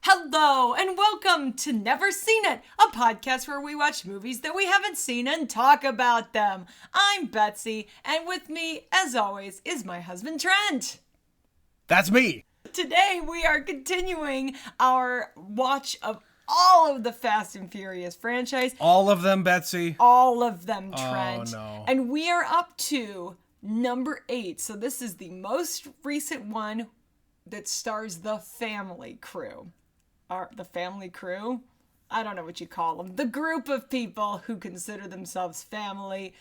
Hello and welcome to Never Seen It, a podcast where we watch movies that we haven't seen and talk about them. I'm Betsy, and with me, as always, is my husband Trent. That's me. Today we are continuing our watch of all of the Fast and Furious franchise. All of them, Betsy. All of them, Trent. Oh, no. And we are up to number 8. So this is the most recent one that stars the family crew. The family crew? I don't know what you call them. The group of people who consider themselves family.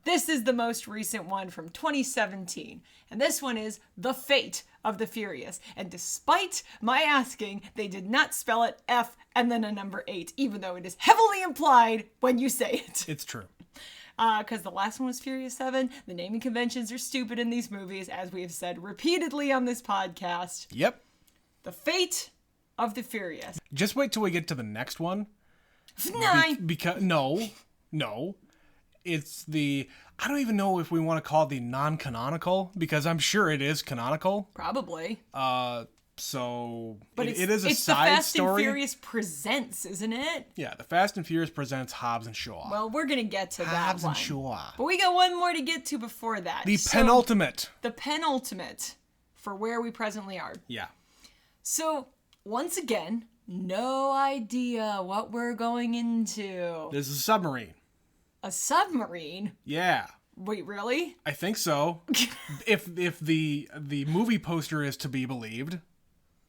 This is the most recent one from 2017. And this one is The Fate of the Furious. And despite my asking, they did not spell it F and then a number 8, even though it is heavily implied when you say it. It's true. Because the last one was Furious 7. The naming conventions are stupid in these movies, as we have said repeatedly on this podcast. Yep. The Fate of the Furious. Just wait till we get to the next one. 9. Because no. It's the, I don't even know if we want to call it the non-canonical, because I'm sure it is canonical. Probably. So But it is a it's side the Fast story. and Furious Presents, isn't it? Yeah, the Fast and Furious presents Hobbs and Shaw. Well, we're going to get to that Hobbs one. and Shaw. But we got one more to get to before that. The So, penultimate. The penultimate for where we presently are. Yeah. So, once again, no idea what we're going into. This is a submarine. A submarine? Yeah. Wait, really? I think so. if the movie poster is to be believed.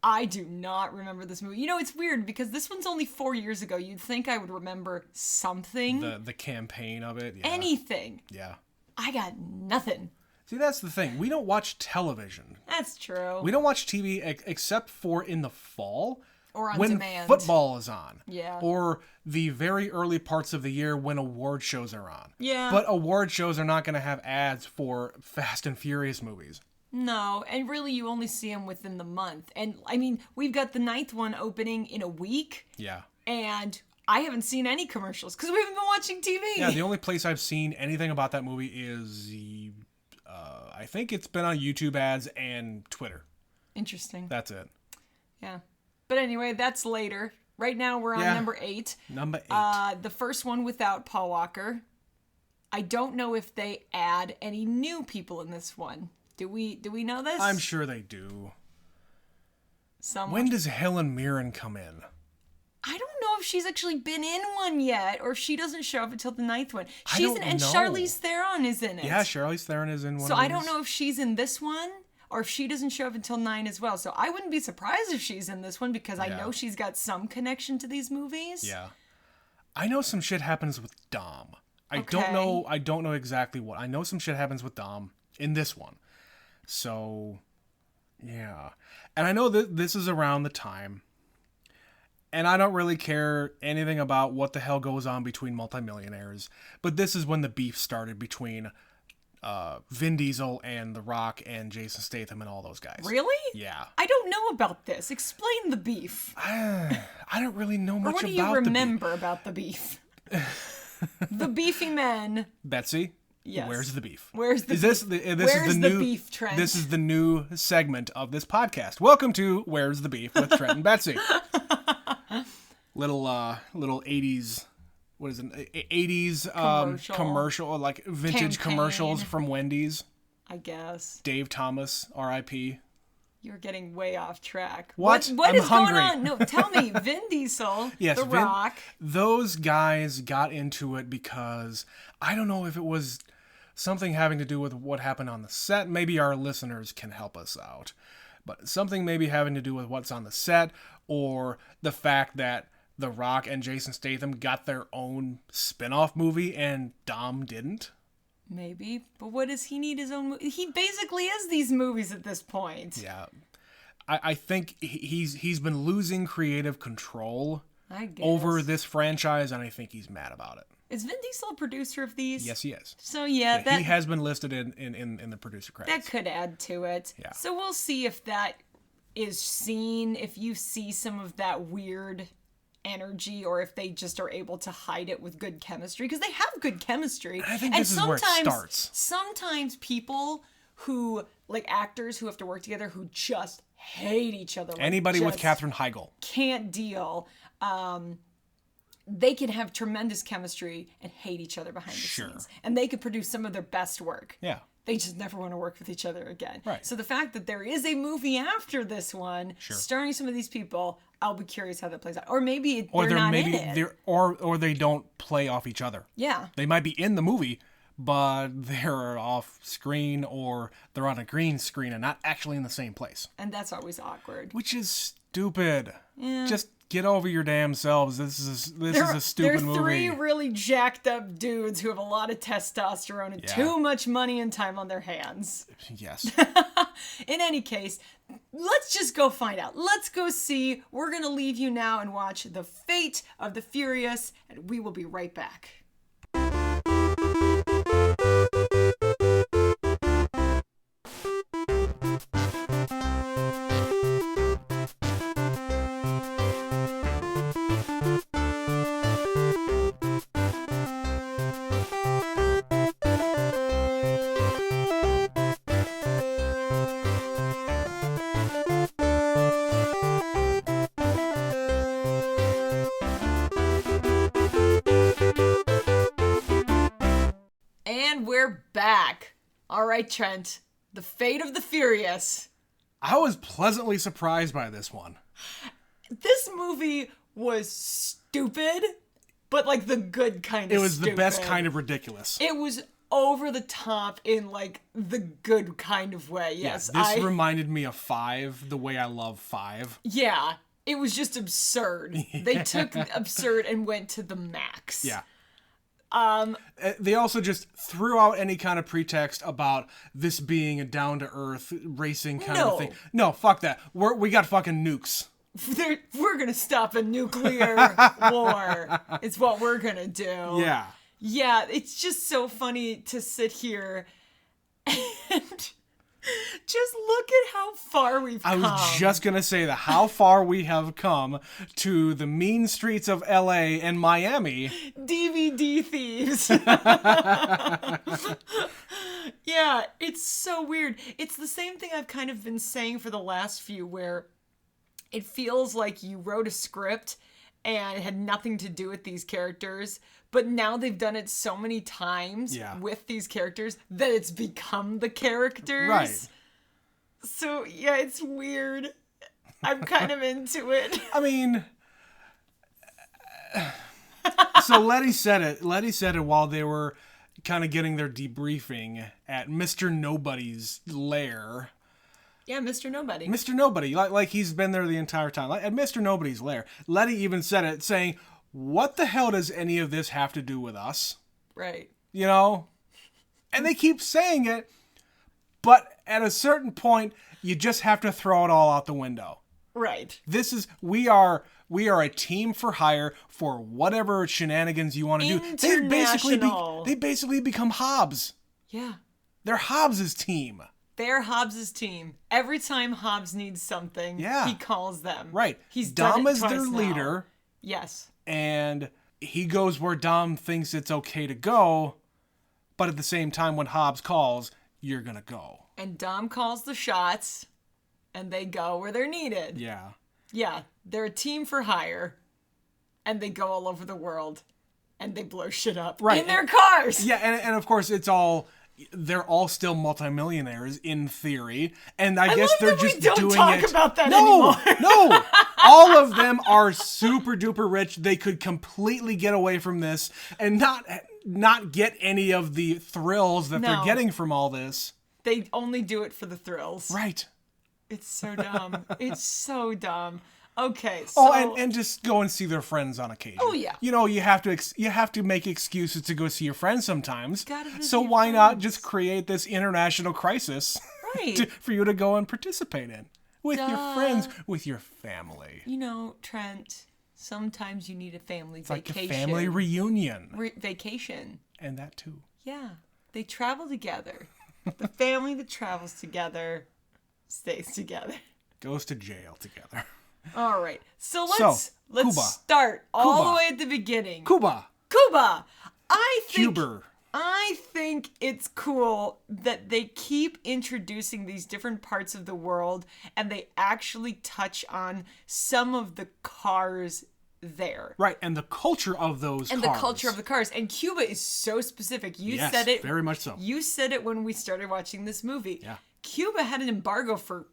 I do not remember this movie. You know, it's weird because this one's only 4 years ago. You'd think I would remember something. The campaign of it. Yeah. Anything. Yeah. I got nothing. See, that's the thing. We don't watch television. That's true. We don't watch TV except for in the fall. Or on when demand. Football is on. Yeah. Or the very early parts of the year when award shows are on. Yeah. But award shows are not going to have ads for Fast and Furious movies. No, and really you only see them within the month. And, I mean, we've got the 9th one opening in a week. Yeah. And I haven't seen any commercials because we haven't been watching TV. Yeah, the only place I've seen anything about that movie is, I think it's been on YouTube ads and Twitter. Interesting. That's it. Yeah. But anyway, that's later. Right now we're on number 8. Number 8. The first one without Paul Walker. I don't know if they add any new people in this one. Do we know this? I'm sure they do. Someone. When does Helen Mirren come in? I don't know if she's actually been in one yet, or if she doesn't show up until the 9th one. I She's don't and know. Charlize Theron is in it. Yeah, Charlize Theron is in one So of I these. don't know if she's in this one, or if she doesn't show up until 9 as well. So I wouldn't be surprised if she's in this one because I know she's got some connection to these movies. Yeah. I know some shit happens with Dom. I Okay. don't know exactly what. I know some shit happens with Dom in this one. So, yeah. And I know that this is around the time. And I don't really care anything about what the hell goes on between multimillionaires. But this is when the beef started between Vin Diesel and The Rock and Jason Statham and all those guys. Really? Yeah. I don't know about this. Explain the beef. I don't really know much Or what about do you the beef. remember about the beef? The beefy men. Betsy? Yes. Where's the beef? Where's the is this beef? the, this Where's is the the new beef, Trent? This is the new segment of this podcast. Welcome to Where's the Beef with Trent and Betsy. little 80s, what is it? 80s commercial, like vintage Campaign. commercials from Wendy's. I guess. Dave Thomas, R.I.P. You're getting way off track. What? What I'm is hungry. going on? No, tell me. Vin Diesel, Yes, The Vin- Rock. Those guys got into it because I don't know if it was something having to do with what happened on the set. Maybe our listeners can help us out. But something maybe having to do with what's on the set, or the fact that The Rock and Jason Statham got their own spin-off movie and Dom didn't. Maybe, but what does he need his own movie? He basically is these movies at this point. Yeah. I think he's been losing creative control I guess. over this franchise, and I think he's mad about it. Is Vin Diesel a producer of these? Yes, he is. So yeah, that he has been listed in the producer credits. that could add to it. Yeah. So we'll see if that is seen, if you see some of that weird energy, or if they just are able to hide it with good chemistry, because they have good chemistry. I think this is where it starts. Sometimes people who, like actors who have to work together who just hate each other. Like, Anybody with just Katherine Heigl. can't deal. They can have tremendous chemistry and hate each other behind the scenes. And they could produce some of their best work. Yeah. They just never want to work with each other again. Right. So the fact that there is a movie after this one starring some of these people, I'll be curious how that plays out. Or maybe they're not in it. Or they don't play off each other. Yeah. They might be in the movie, but they're off screen or they're on a green screen and not actually in the same place. And that's always awkward. Which is stupid. Yeah. Just get over your damn selves. This is a stupid movie. They're three really jacked up dudes who have a lot of testosterone and too much money and time on their hands. Yes. In any case, let's just go find out. Let's go see. We're going to leave you now and watch The Fate of the Furious, and we will be right back. We're back. All right, Trent. The Fate of the Furious. I was pleasantly surprised by this one. This movie was stupid, but like the good kind of It was stupid. the best kind of ridiculous. It was over the top in like the good kind of way. Yes. This reminded me of 5, the way I love 5. Yeah. It was just absurd. They took absurd and went to the max. Yeah. They also just threw out any kind of pretext about this being a down-to-earth racing kind of thing. No, fuck that. We got fucking nukes. We're gonna stop a nuclear war. It's what we're gonna do. Yeah. Yeah, it's just so funny to sit here and just look at how far we've come. I was just going to say that how far we have come to the mean streets of LA and Miami. DVD thieves. Yeah, it's so weird. It's the same thing I've kind of been saying for the last few, where it feels like you wrote a script and it had nothing to do with these characters, but now they've done it so many times with these characters that it's become the characters. Right. So, yeah, it's weird. I'm kind of into it. I mean, so Letty said it while they were kind of getting their debriefing at Mr. Nobody's lair. Yeah, Mr. Nobody. Mr. Nobody, like he's been there the entire time. Like, at Mr. Nobody's lair, Letty even said it, saying, "What the hell does any of this have to do with us?" Right. You know? And they keep saying it, but at a certain point, you just have to throw it all out the window. Right. We are a team for hire for whatever shenanigans you want to do. They basically become Hobbs. Yeah. They're Hobbs' team. They're Hobbs' team. Every time Hobbs needs something, he calls them. Right. He's Dom done it is their twice now. leader. Yes. And he goes where Dom thinks it's okay to go, but at the same time, when Hobbs calls, you're gonna go. And Dom calls the shots, and they go where they're needed. Yeah. Yeah, they're a team for hire, and they go all over the world, and they blow shit up in their cars. Yeah, and of course, they're all still multimillionaires in theory, and I guess they're just doing it. Don't talk about that anymore. No, all of them are super duper rich. They could completely get away from this and not get any of the thrills that they're getting from all this. They only do it for the thrills. Right. It's so dumb. It's so dumb. Okay, so... Oh, and just go and see their friends on occasion. Oh, yeah. You know, you have to make excuses to go see your friends sometimes. So your why friends. not just create this international crisis for you to go and participate in with your friends, with your family? You know, Trent, sometimes you need a family vacation. Like a family reunion. Vacation. And that too. Yeah. They travel together. The family that travels together stays together. Goes to jail together. All right. So let's Cuba. start all the way at the beginning. Cuba. I think Huber. I think it's cool that they keep introducing these different parts of the world and they actually touch on some of the cars there. Right, and the culture of those And cars. the culture of the cars. And Cuba is so specific. You Yes, said it. very much so. You said it when we started watching this movie. Yeah. Cuba had an embargo for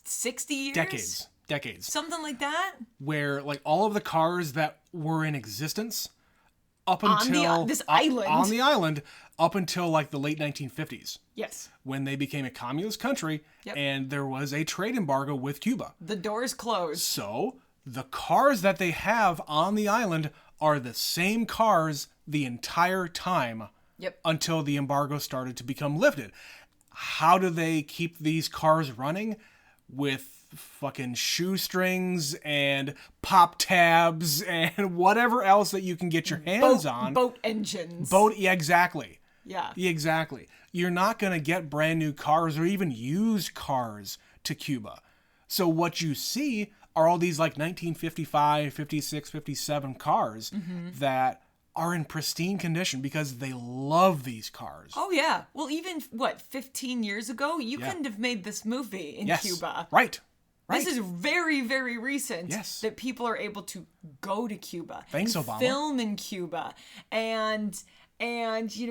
60 years? Decades. Something like that? Where, like, all of the cars that were in existence up On until... this island. On the island, up until, like, the late 1950s. Yes. When they became a communist country, Yep. and there was a trade embargo with Cuba. The doors closed. So, the cars that they have on the island are the same cars the entire time Yep. until the embargo started to become lifted. How do they keep these cars running? With fucking shoestrings and pop tabs and whatever else that you can get your hands on. Boat engines. Yeah, exactly. Yeah. Exactly. You're not going to get brand new cars or even used cars to Cuba. So what you see are all these like 1955, 56, 57 cars that are in pristine condition because they love these cars. Oh, yeah. Well, even, 15 years ago, you Yeah. couldn't have made this movie in Yes. Cuba. Right. This is very, very recent Yes. that people are able to go to Cuba. Thanks, and Obama. Film in Cuba. And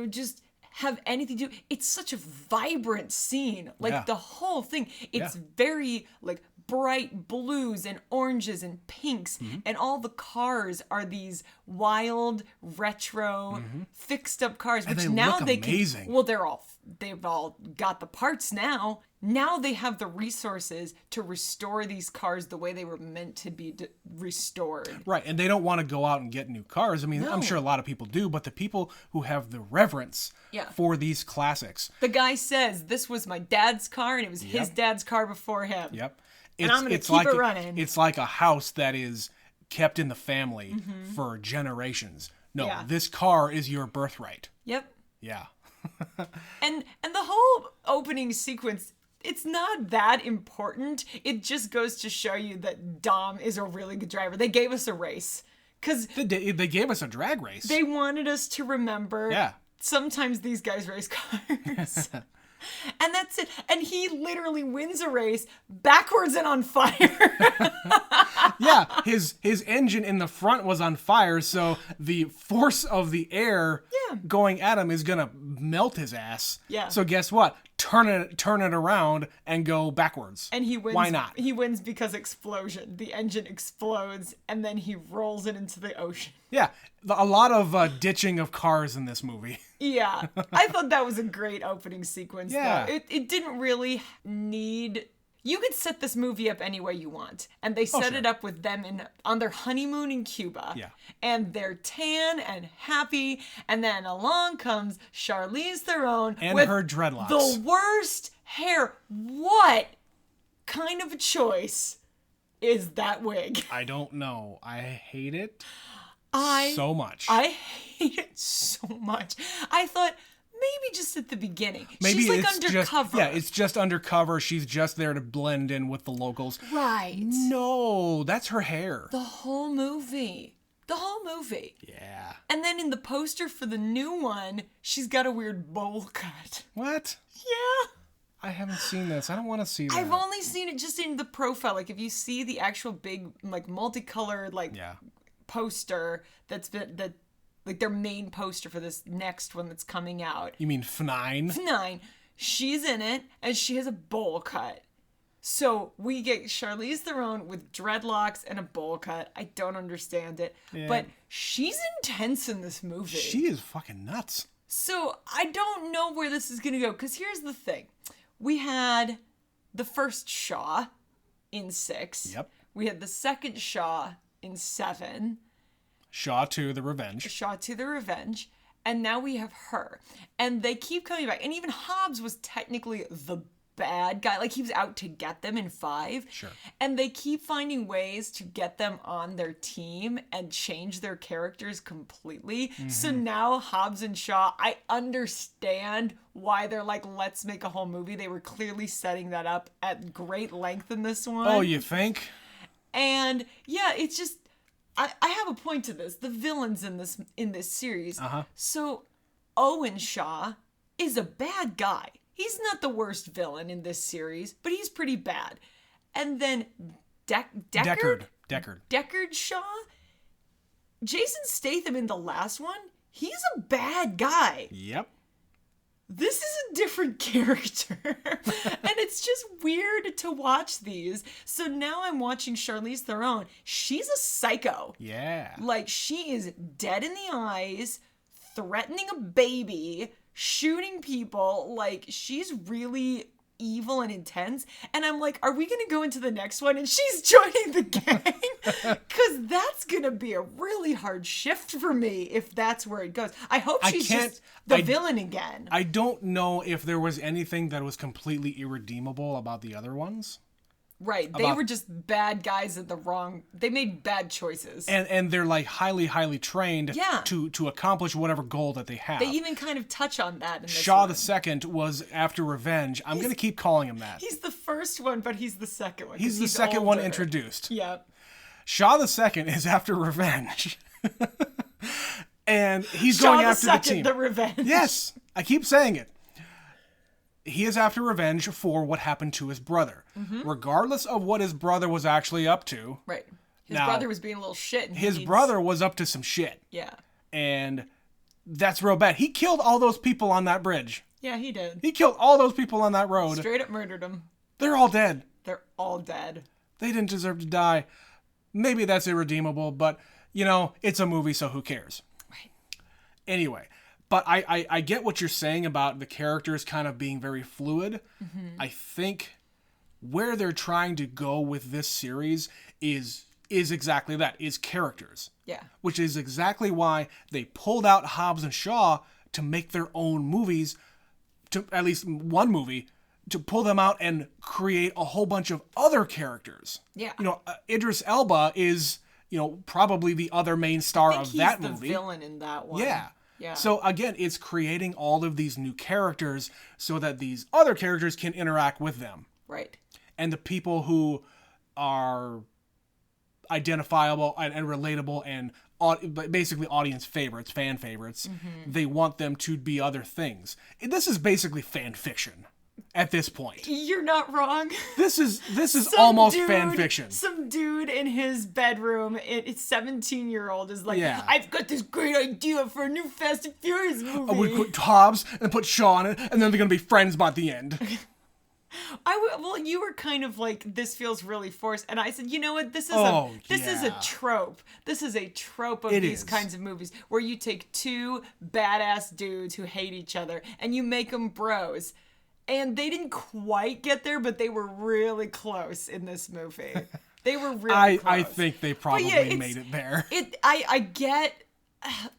just have anything to do. It's such a vibrant scene. Like, Yeah. the whole thing. It's Yeah. very, like, bright blues and oranges and pinks. Mm-hmm. And all the cars are these wild, retro, fixed up cars. Which they now look they amazing. can... Well, they've all got the parts now. Now they have the resources to restore these cars the way they were meant to be restored. Right, and they don't want to go out and get new cars. I mean, I'm No. sure a lot of people do, but the people who have the reverence Yeah. for these classics. The guy says, this was my dad's car and it was his Yep. dad's car before him. Yep. And I'm gonna keep it running. It's like a house that is kept in the family for generations. No, Yeah. this car is your birthright. Yep. Yeah. And the whole opening sequence, it's not that important. It just goes to show you that Dom is a really good driver. They gave us a race. Because They gave us a drag race. they wanted us to remember Yeah. sometimes these guys race cars. And that's it. And he literally wins a race backwards and on fire. Yeah, his engine in the front was on fire, so the force of the air Yeah. going at him is gonna melt his ass. Yeah. So guess what? Turn it around and go backwards. And he wins. Why not? He wins because explosion. The engine explodes and then he rolls it into the ocean. Yeah, a lot of ditching of cars in this movie. Yeah. I thought that was a great opening sequence. Yeah. Though. It didn't really need... You could set this movie up any way you want. And they set sure. it up with them on their honeymoon in Cuba. Yeah. And they're tan and happy. And then along comes Charlize Theron And with her dreadlocks. the worst hair. What kind of a choice is that wig? I don't know. I hate it I so much. I hate it so much. I thought maybe just at the beginning. Maybe She's like it's undercover. it's just undercover. She's just there to blend in with the locals. right. No, that's her hair. The whole movie. The whole movie. Yeah. And then in the poster for the new one, she's got a weird bowl cut. What? Yeah. I haven't seen this. I don't want to see that. I've only seen it just in the profile. Like if you see the actual big, like multicolored, like Yeah. poster that's been like their main poster for this next one that's coming out. You mean F9? 9. She's in it and she has a bowl cut. So we get Charlize Theron with dreadlocks and a bowl cut. I don't understand it, but she's intense in this movie. She is fucking nuts. So I don't know where this is gonna go. Because here's the thing: we had the first Shaw in 6. Yep. We had the second Shaw in 7. Shaw 2, The Revenge. Shaw to the Revenge, and now we have her. And they keep coming back. And even Hobbs was technically the bad guy. Like, he was out to get them in 5. Sure. And they keep finding ways to get them on their team and change their characters completely. So now Hobbs and Shaw, I understand why they're like, let's make a whole movie. They were clearly setting that up at great length in this one. Oh, you think? And yeah, it's just I have a point to this. The villains in this series. Uh-huh. So Owen Shaw is a bad guy. He's not the worst villain in this series, but he's pretty bad. And then Deckard Shaw, Jason Statham in the last one, he's a bad guy. Yep. This is a different character. And it's just weird to watch these. So now I'm watching Charlize Theron. She's a psycho. Yeah. Like, she is dead in the eyes, threatening a baby, shooting people. Like, she's really evil and intense. And I'm like, are we going to go into the next one? And she's joining the gang? Because that's going to be a really hard shift for me if that's where it goes. I hope she's just the villain again. I don't know if there was anything that was completely irredeemable about the other ones. Right. They were just bad guys at the wrong... They made bad choices. And they're like highly, highly trained to accomplish whatever goal that they have. They even kind of touch on that in this Shaw one. II was after revenge. I'm going to keep calling him that. He's the first one, but he's the second one. He's the second older. one introduced. Yeah. Shaw II is after revenge. And he's going after the team. The revenge. Yes. I keep saying it. He is after revenge for what happened to his brother. Mm-hmm. Regardless of what his brother was actually up to. Right. His brother was being a little shit. And his brother was up to some shit. Yeah. And that's real bad. He killed all those people on that bridge. Yeah, he did. He killed all those people on that road. Straight up murdered them. They're all dead. They're all dead. They didn't deserve to die. Maybe that's irredeemable, but, it's a movie, so who cares? Right. Anyway. But I get what you're saying about the characters kind of being very fluid. Mm-hmm. I think where they're trying to go with this series is exactly that, is characters. Yeah. Which is exactly why they pulled out Hobbs and Shaw to make their own movies, to at least one movie, to pull them out and create a whole bunch of other characters. Yeah. Idris Elba is, probably the other main star of that movie. He's the villain in that one. Yeah. Yeah. So again, it's creating all of these new characters so that these other characters can interact with them. Right. And the people who are identifiable and relatable and basically audience favorites, fan favorites, they want them to be other things. This is basically fan fiction at this point. You're not wrong. This is almost fan fiction. Some dude in his bedroom, it's 17-year-old, is like, Yeah. I've got this great idea for a new Fast and Furious movie. We put Hobbs and put Shaw in it, and then they're going to be friends by the end. Well, you were kind of like, this feels really forced, and I said, you know what, this is a trope. This is a trope of these kinds of movies where you take two badass dudes who hate each other and you make them bros. And they didn't quite get there, but they were really close in this movie. They were really close. I think they probably made it there. I get,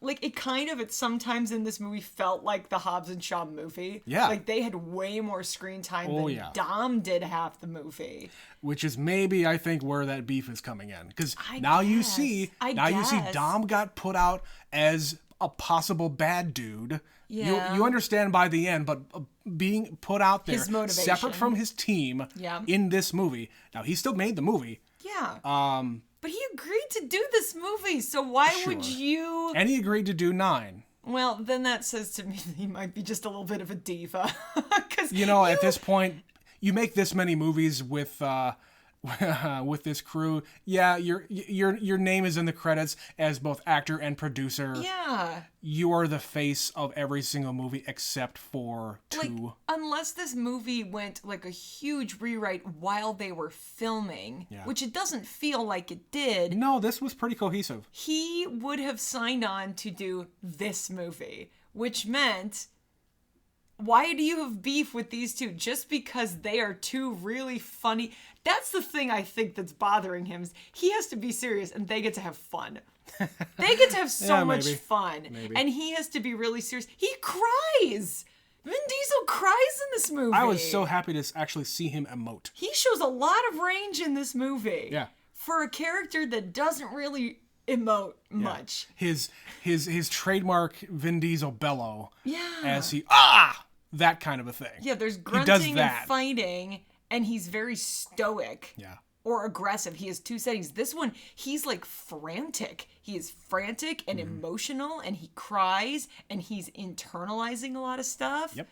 like, it kind of, sometimes in this movie felt like the Hobbs and Shaw movie. Yeah. Like, they had way more screen time than Dom did half the movie. Which is maybe, I think, where that beef is coming in. Because you see Dom got put out as a possible bad dude. Yeah. You understand by the end, but being put out there His motivation. separate from his team in this movie. Now, he still made the movie. Yeah. But he agreed to do this movie, so why would you... And he agreed to do 9. Well, then that says to me that he might be just a little bit of a diva. At this point, you make this many movies with this crew, your name is in the credits as both actor and producer. Yeah. You are the face of every single movie except for 2. Like, unless this movie went like a huge rewrite while they were filming, which it doesn't feel like it did. No, this was pretty cohesive. He would have signed on to do this movie, which meant... Why do you have beef with these two? Just because they are two really funny... That's the thing I think that's bothering him. Is he has to be serious and they get to have fun. They get to have so much fun. Maybe. And he has to be really serious. He cries! Vin Diesel cries in this movie. I was so happy to actually see him emote. He shows a lot of range in this movie. Yeah. For a character that doesn't really emote much. His trademark Vin Diesel bellow. Yeah. As he... that kind of a thing. Yeah, there's grunting and fighting, and he's very stoic. Yeah. or aggressive. He has two settings. This one, he's like frantic. He is frantic and emotional, and he cries, and he's internalizing a lot of stuff. Yep.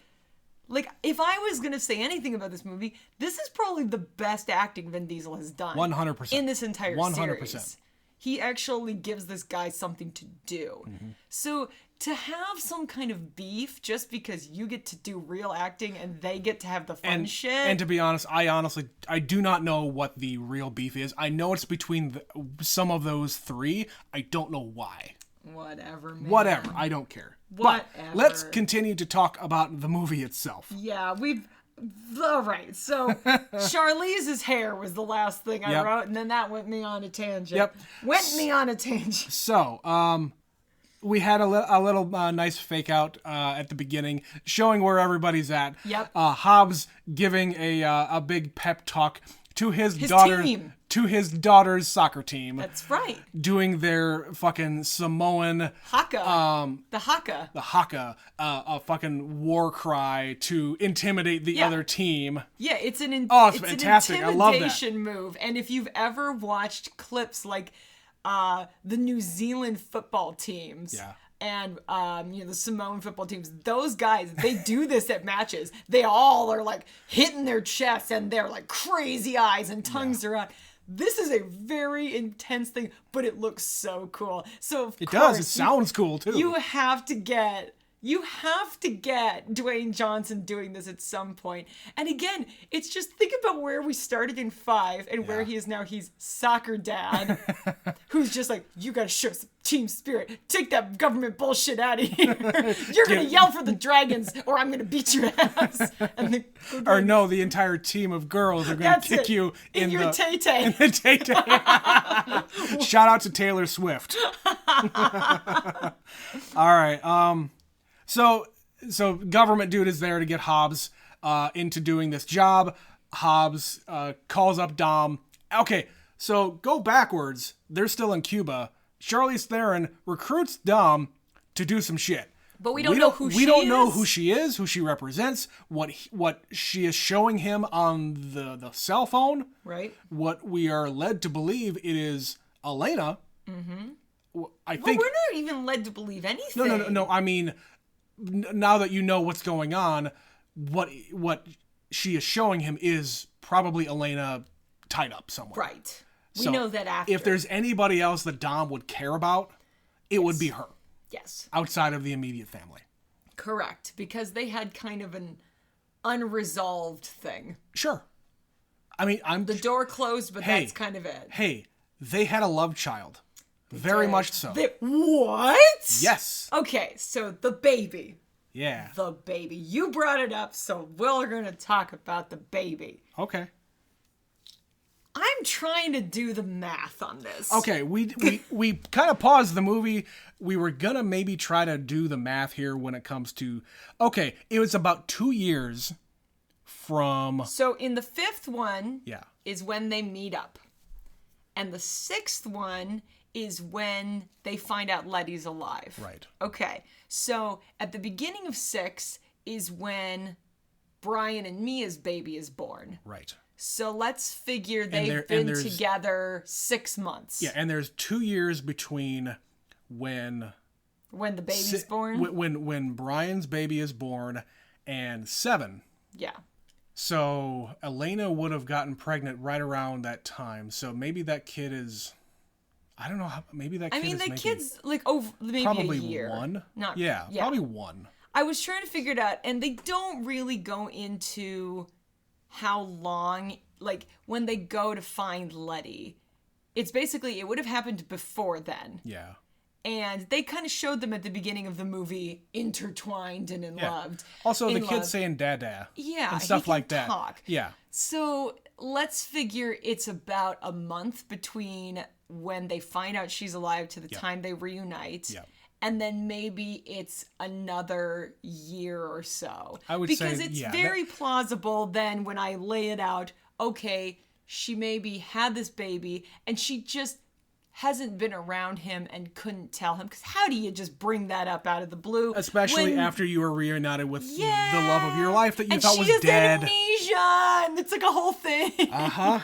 Like, if I was going to say anything about this movie, this is probably the best acting Vin Diesel has done. 100%. In this entire 100%. series. He actually gives this guy something to do. So to have some kind of beef just because you get to do real acting and they get to have the fun shit. And to be honest, I do not know what the real beef is. I know it's between some of those three. I don't know why. Whatever, man. Whatever. I don't care. Whatever. But let's continue to talk about the movie itself. Yeah, all right, so Charlize's hair was the last thing I wrote, and then that went me on a tangent. So, we had a little nice fake out at the beginning, showing where everybody's at. Yep. Hobbs giving a big pep talk to his daughter's soccer team. That's right. Doing their fucking Samoan Haka. The Haka. A fucking war cry to intimidate the other team. Yeah, it's an fantastic. An I love that. intimidation move. And if you've ever watched clips like the New Zealand football teams. Yeah. And the Samoan football teams, those guys, they do this at matches. They all are like hitting their chests and they're like crazy eyes and tongues are out. This is a very intense thing, but it looks so cool. So of course, It sounds cool too. You have to get Dwayne Johnson doing this at some point. And again, it's just think about where we started in 5 and where he is now. He's soccer dad who's just like, you gotta show some team spirit. Take that government bullshit out of here. You're gonna yell for the Dragons or I'm gonna beat your ass. And the entire team of girls are gonna kick you in your tay-tay. In the tay-tay. Shout out to Taylor Swift. All right. So government dude is there to get Hobbs into doing this job. Hobbs calls up Dom. Okay, so go backwards. They're still in Cuba. Charlize Theron recruits Dom to do some shit. But we don't know who she is. We don't know who she is, who she represents, what she is showing him on the cell phone. Right. What we are led to believe it is Elena. Mm-hmm. I think we're not even led to believe anything. No. I mean, now that you know what's going on, what she is showing him is probably Elena tied up somewhere. Right. We know that after. If there's anybody else that Dom would care about, it would be her. Yes. Outside of the immediate family. Correct. Because they had kind of an unresolved thing. Sure. I mean, the door closed, but that's kind of it. Hey, they had a love child. Very much so. What? Yes. Okay, so the baby. Yeah. The baby. You brought it up, so we're going to talk about the baby. Okay. I'm trying to do the math on this. Okay, we kind of paused the movie. We were gonna maybe try to do the math here when it comes to. Okay, it was about 2 years from. So in the 5th one, yeah, is when they meet up, and the 6th one is when they find out Letty's alive. Right. Okay, so at the beginning of 6 is when Brian and Mia's baby is born. Right. So let's figure they've been together 6 months. Yeah, and there's 2 years between when the baby's born. When Brian's baby is born, and 7. Yeah. So Elena would have gotten pregnant right around that time. So maybe that kid is, I don't know how. Maybe that kid. I mean, the kid's like over maybe probably a year. 1. Not yeah, probably 1. I was trying to figure it out, and they don't really go into how long, like when they go to find Letty, it's basically it would have happened before then. Yeah. And they kind of showed them at the beginning of the movie intertwined and in love. Also, the kid's saying dada. Yeah. And stuff like that. Talk. Yeah. So let's figure it's about a month between when they find out she's alive to the time they reunite. Yeah. And then maybe it's another year or so. I would because say, it's very plausible then when I lay it out, okay, she maybe had this baby and she just hasn't been around him and couldn't tell him. Because how do you just bring that up out of the blue? Especially after you were reunited with the love of your life that you thought was dead. dead. Amnesia, and it's like a whole thing. Uh-huh.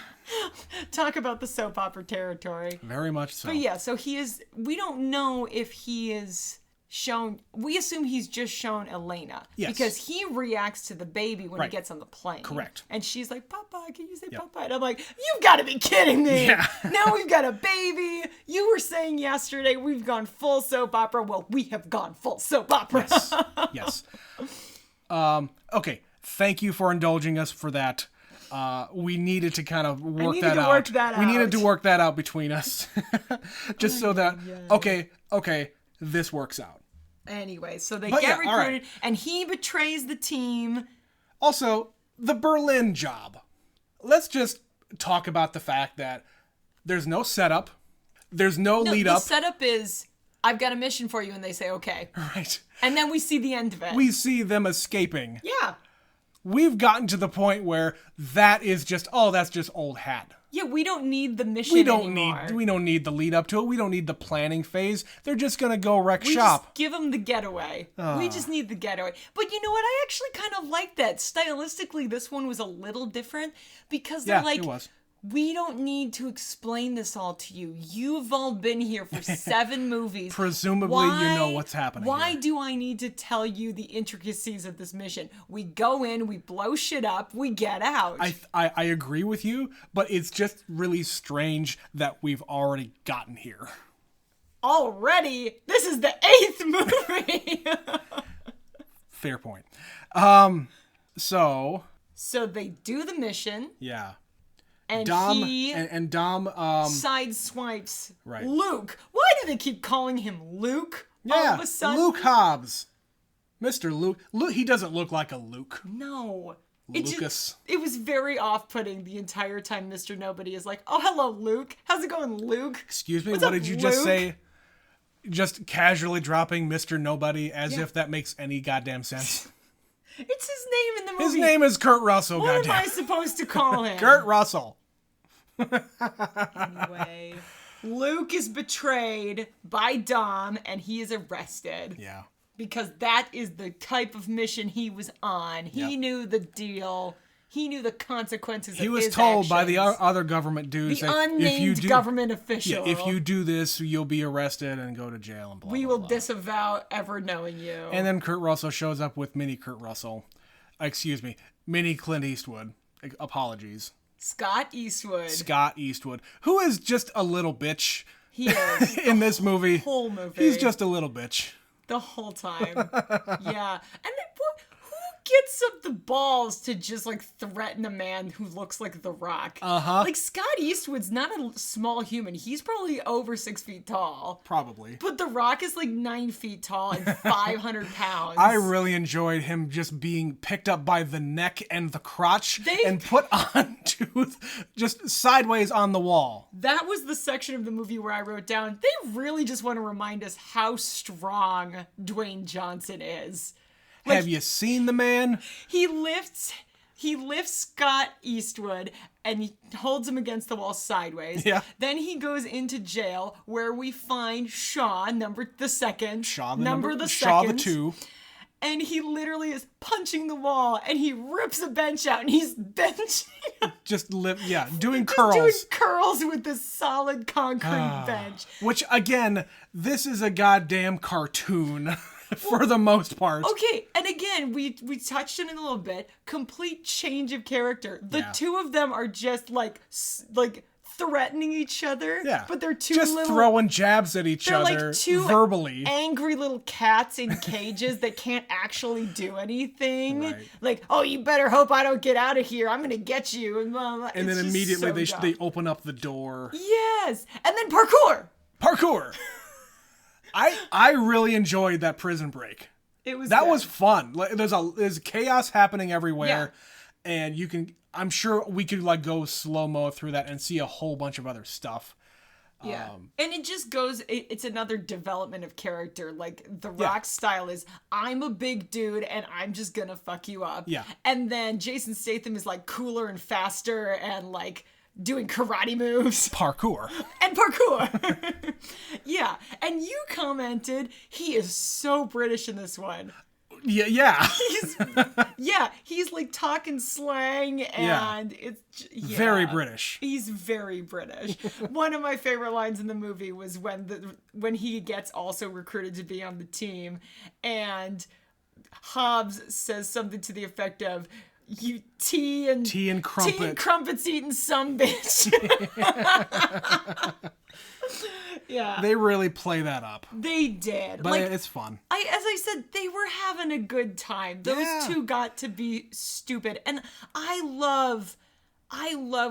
Talk about the soap opera territory. Very much so. But yeah, so he is, we don't know if he is shown, we assume he's just shown Elena. Yes. Because he reacts to the baby when he gets on the plane. Correct. And she's like, Papa, can you say Papa? And I'm like, you've got to be kidding me. Yeah. Now we've got a baby. You were saying yesterday we've gone full soap opera. Well, we have gone full soap opera. Yes. Okay. Thank you for indulging us for that. We needed to kind of work that out. We needed to work that out between us. Just so that, okay, this works out. Anyway, so they get recruited, and he betrays the team. Also, the Berlin job. Let's just talk about the fact that there's no setup. There's no lead up. The setup is, I've got a mission for you, and they say, okay. Right. And then we see the end of it. We see them escaping. Yeah. We've gotten to the point where that is just, that's just old hat. Yeah, we don't need the mission anymore. We don't need the lead up to it. We don't need the planning phase. They're just gonna go wreck We shop. just give them the getaway. We just need the getaway. But you know what? I actually kind of like that. Stylistically, this one was a little different because they're like, it was. we don't need to explain this all to you. You've all been here for 7 movies. Presumably, you know what's happening. Why do I need to tell you the intricacies of this mission? We go in, we blow shit up, we get out. I agree with you, but it's just really strange that we've already gotten here. Already? This is the 8th movie! Fair point. So they do the mission. Yeah. And Dom he and Dom sideswipes right. Luke. Why do they keep calling him Luke? Yeah, all of a sudden? Luke Hobbs. Mr. Luke. He doesn't look like a Luke. No. Lucas. It was very off-putting the entire time Mr. Nobody is like, oh, hello, Luke. How's it going, Luke? Excuse me, What's what up, did you Luke? just say? Just casually dropping Mr. Nobody as if that makes any goddamn sense. It's his name in the movie. His name is Kurt Russell, What goddamn. am I supposed to call him? Kurt Russell. Anyway, Luke is betrayed by Dom and he is arrested. Yeah. Because that is the type of mission he was on. He knew the deal. He knew the consequences of his actions. He was told by the other government dudes the that unnamed government official. Yeah, if you do this, you'll be arrested and go to jail and blah, we blah, will blah. disavow ever knowing you. And then Kurt Russell shows up with mini Kurt Russell. Mini Clint Eastwood. Apologies. Scott Eastwood. Who is just a little bitch. He is. In this movie. The whole movie. He's just a little bitch. The whole time. Yeah. And then, who gets up the balls to just, like, threaten a man who looks like The Rock? Uh-huh. Like, Scott Eastwood's not a small human. He's probably over 6 feet tall. Probably. But The Rock is, like, 9 feet tall and 500 pounds. I really enjoyed him just being picked up by the neck and the crotch and put onto just sideways on the wall. That was the section of the movie where I wrote down, they really just want to remind us how strong Dwayne Johnson is. Like, have you seen the man? He lifts Scott Eastwood and he holds him against the wall sideways. Yeah. Then he goes into jail where we find Shaw, number the second. Shaw the 2. And he literally is punching the wall and he rips a bench out and he's benching. Doing curls. Doing curls with this solid concrete bench. Which, again, this is a goddamn cartoon. For the most part. Okay, and again, we touched on it a little bit. Complete change of character. The two of them are just like threatening each other. Yeah, but they're just throwing jabs at each other like two verbally. Angry little cats in cages that can't actually do anything. Right. Like, oh, you better hope I don't get out of here. I'm gonna get you. And blah, blah. And then immediately they open up the door. Yes, and then parkour. I really enjoyed that prison break. It was that was fun. Like, there's chaos happening everywhere, and I'm sure we could like go slow-mo through that and see a whole bunch of other stuff. Yeah, and it just goes. It's another development of character. Like The Rock's style is, I'm a big dude and I'm just gonna fuck you up. Yeah, and then Jason Statham is like cooler and faster and like doing karate moves Parkour. and parkour. Yeah, and you commented he is so British in this one. Yeah. He's like talking slang and it's Very British. He's very British. One of my favorite lines in the movie was when he gets also recruited to be on the team, and Hobbs says something to the effect of, "You tea and crumpets eating some bitch." Yeah. They really play that up. They did. But it's fun. As I said, they were having a good time. Those two got to be stupid. And I love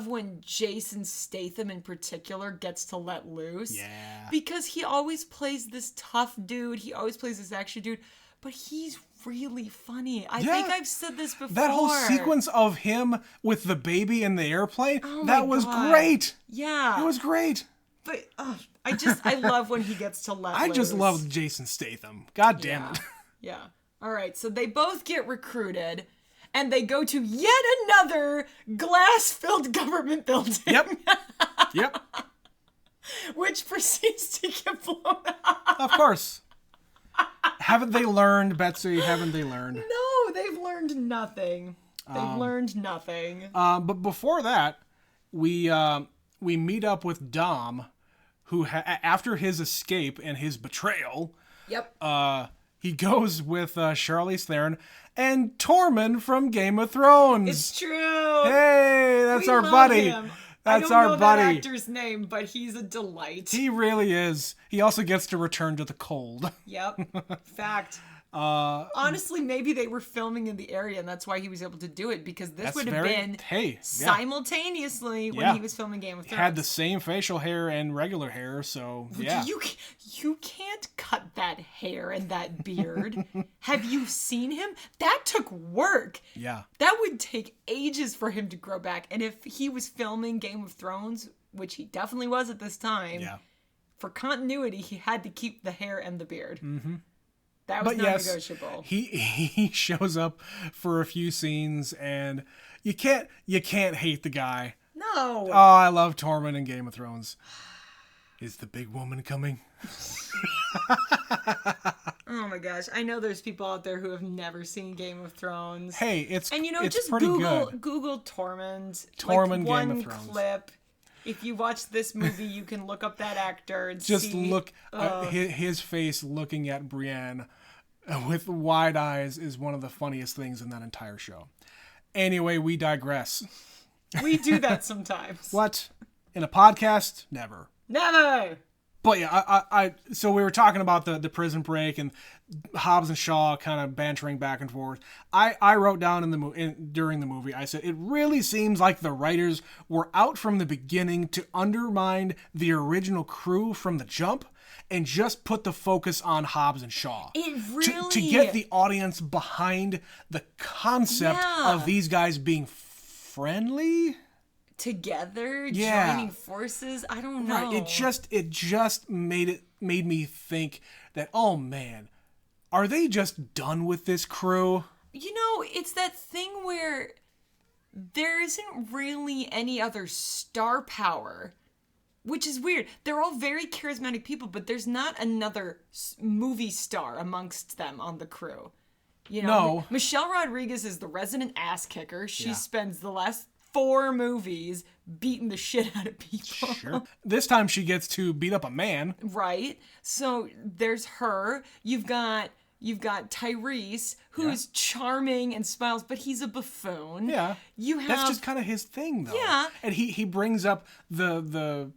when Jason Statham in particular gets to let loose. Yeah. Because he always plays this tough dude. He always plays this action dude. But he's really funny. I think I've said this before. That whole sequence of him with the baby in the airplane, Oh that was great. Yeah. It was great. But I love when he gets to let loose. I just love Jason Statham. God damn it. Yeah. All right. So they both get recruited, and they go to yet another glass-filled government building. Yep. Which proceeds to get blown up. Of course. Haven't they learned, Betsy? Haven't they learned? No, they've learned nothing. They've learned nothing. But before that, we meet up with Dom, who after his escape and his betrayal, he goes with Charlize Theron and Tormund from Game of Thrones. It's true. Hey, that's our buddy. Him. That's I our don't know buddy. that actor's name, but he's a delight. He really is. He also gets to return to the cold. Yep. Fact. Honestly, maybe they were filming in the area, and that's why he was able to do it, because this would have been simultaneously when he was filming Game of Thrones. Had the same facial hair and regular hair, so yeah. You can't cut that hair and that beard. Have you seen him? That took work. Yeah. That would take ages for him to grow back. And if he was filming Game of Thrones, which he definitely was at this time, for continuity, he had to keep the hair and the beard. Mm-hmm. That was non-negotiable. He shows up for a few scenes, and you can't hate the guy. No. Oh, I love Tormund in Game of Thrones. Is the big woman coming? Oh my gosh. I know there's people out there who have never seen Game of Thrones. Hey, it's just pretty Google good. Tormund. Tormund, like, Game of Thrones. Clip. If you watch this movie, you can look up that actor and just see. Look his face looking at Brienne with wide eyes is one of the funniest things in that entire show. Anyway, we digress. We do that sometimes. What? In a podcast? Never. Never. But yeah, so we were talking about the prison break and Hobbs and Shaw kind of bantering back and forth. I wrote down during the movie, I said, it really seems like the writers were out from the beginning to undermine the original crew from the jump and just put the focus on Hobbs and Shaw. It really... To get the audience behind the concept of these guys being friendly... together, joining forces. I don't know. Right. It just made me think that, oh man, are they just done with this crew? You know, it's that thing where there isn't really any other star power, which is weird. They're all very charismatic people, but there's not another movie star amongst them on the crew. You know, No. Michelle Rodriguez is the resident ass kicker. She spends the last 4 movies beating the shit out of people. Sure. This time she gets to beat up a man. Right. So there's her. You've got Tyrese, who's charming and smiles, but he's a buffoon. Yeah. You have That's just kind of his thing, though. Yeah. And he brings up the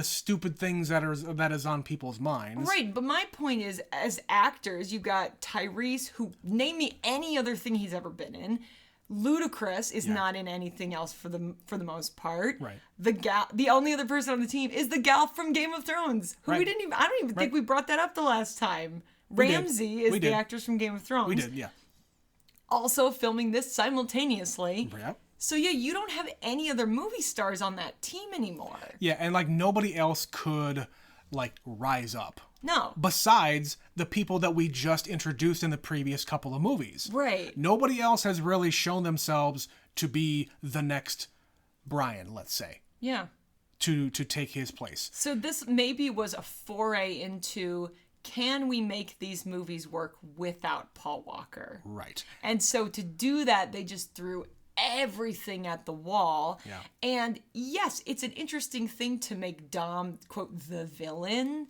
stupid things that is on people's minds. Right, but my point is, as actors, you've got Tyrese, who, name me any other thing he's ever been in. Ludacris is not in anything else for the most part. Right. The only other person on the team is the gal from Game of Thrones, who I don't even think we brought that up the last time. Ramsey is the actress from Game of Thrones. We did, yeah. Also filming this simultaneously. Yep. So yeah, you don't have any other movie stars on that team anymore. Yeah, and like nobody else could like rise up. No. Besides the people that we just introduced in the previous couple of movies. Right. Nobody else has really shown themselves to be the next Brian, let's say. Yeah. to take his place. So this maybe was a foray into, can we make these movies work without Paul Walker? Right. And so to do that, they just threw everything at the wall. Yeah. And yes, it's an interesting thing to make Dom, quote, the villain.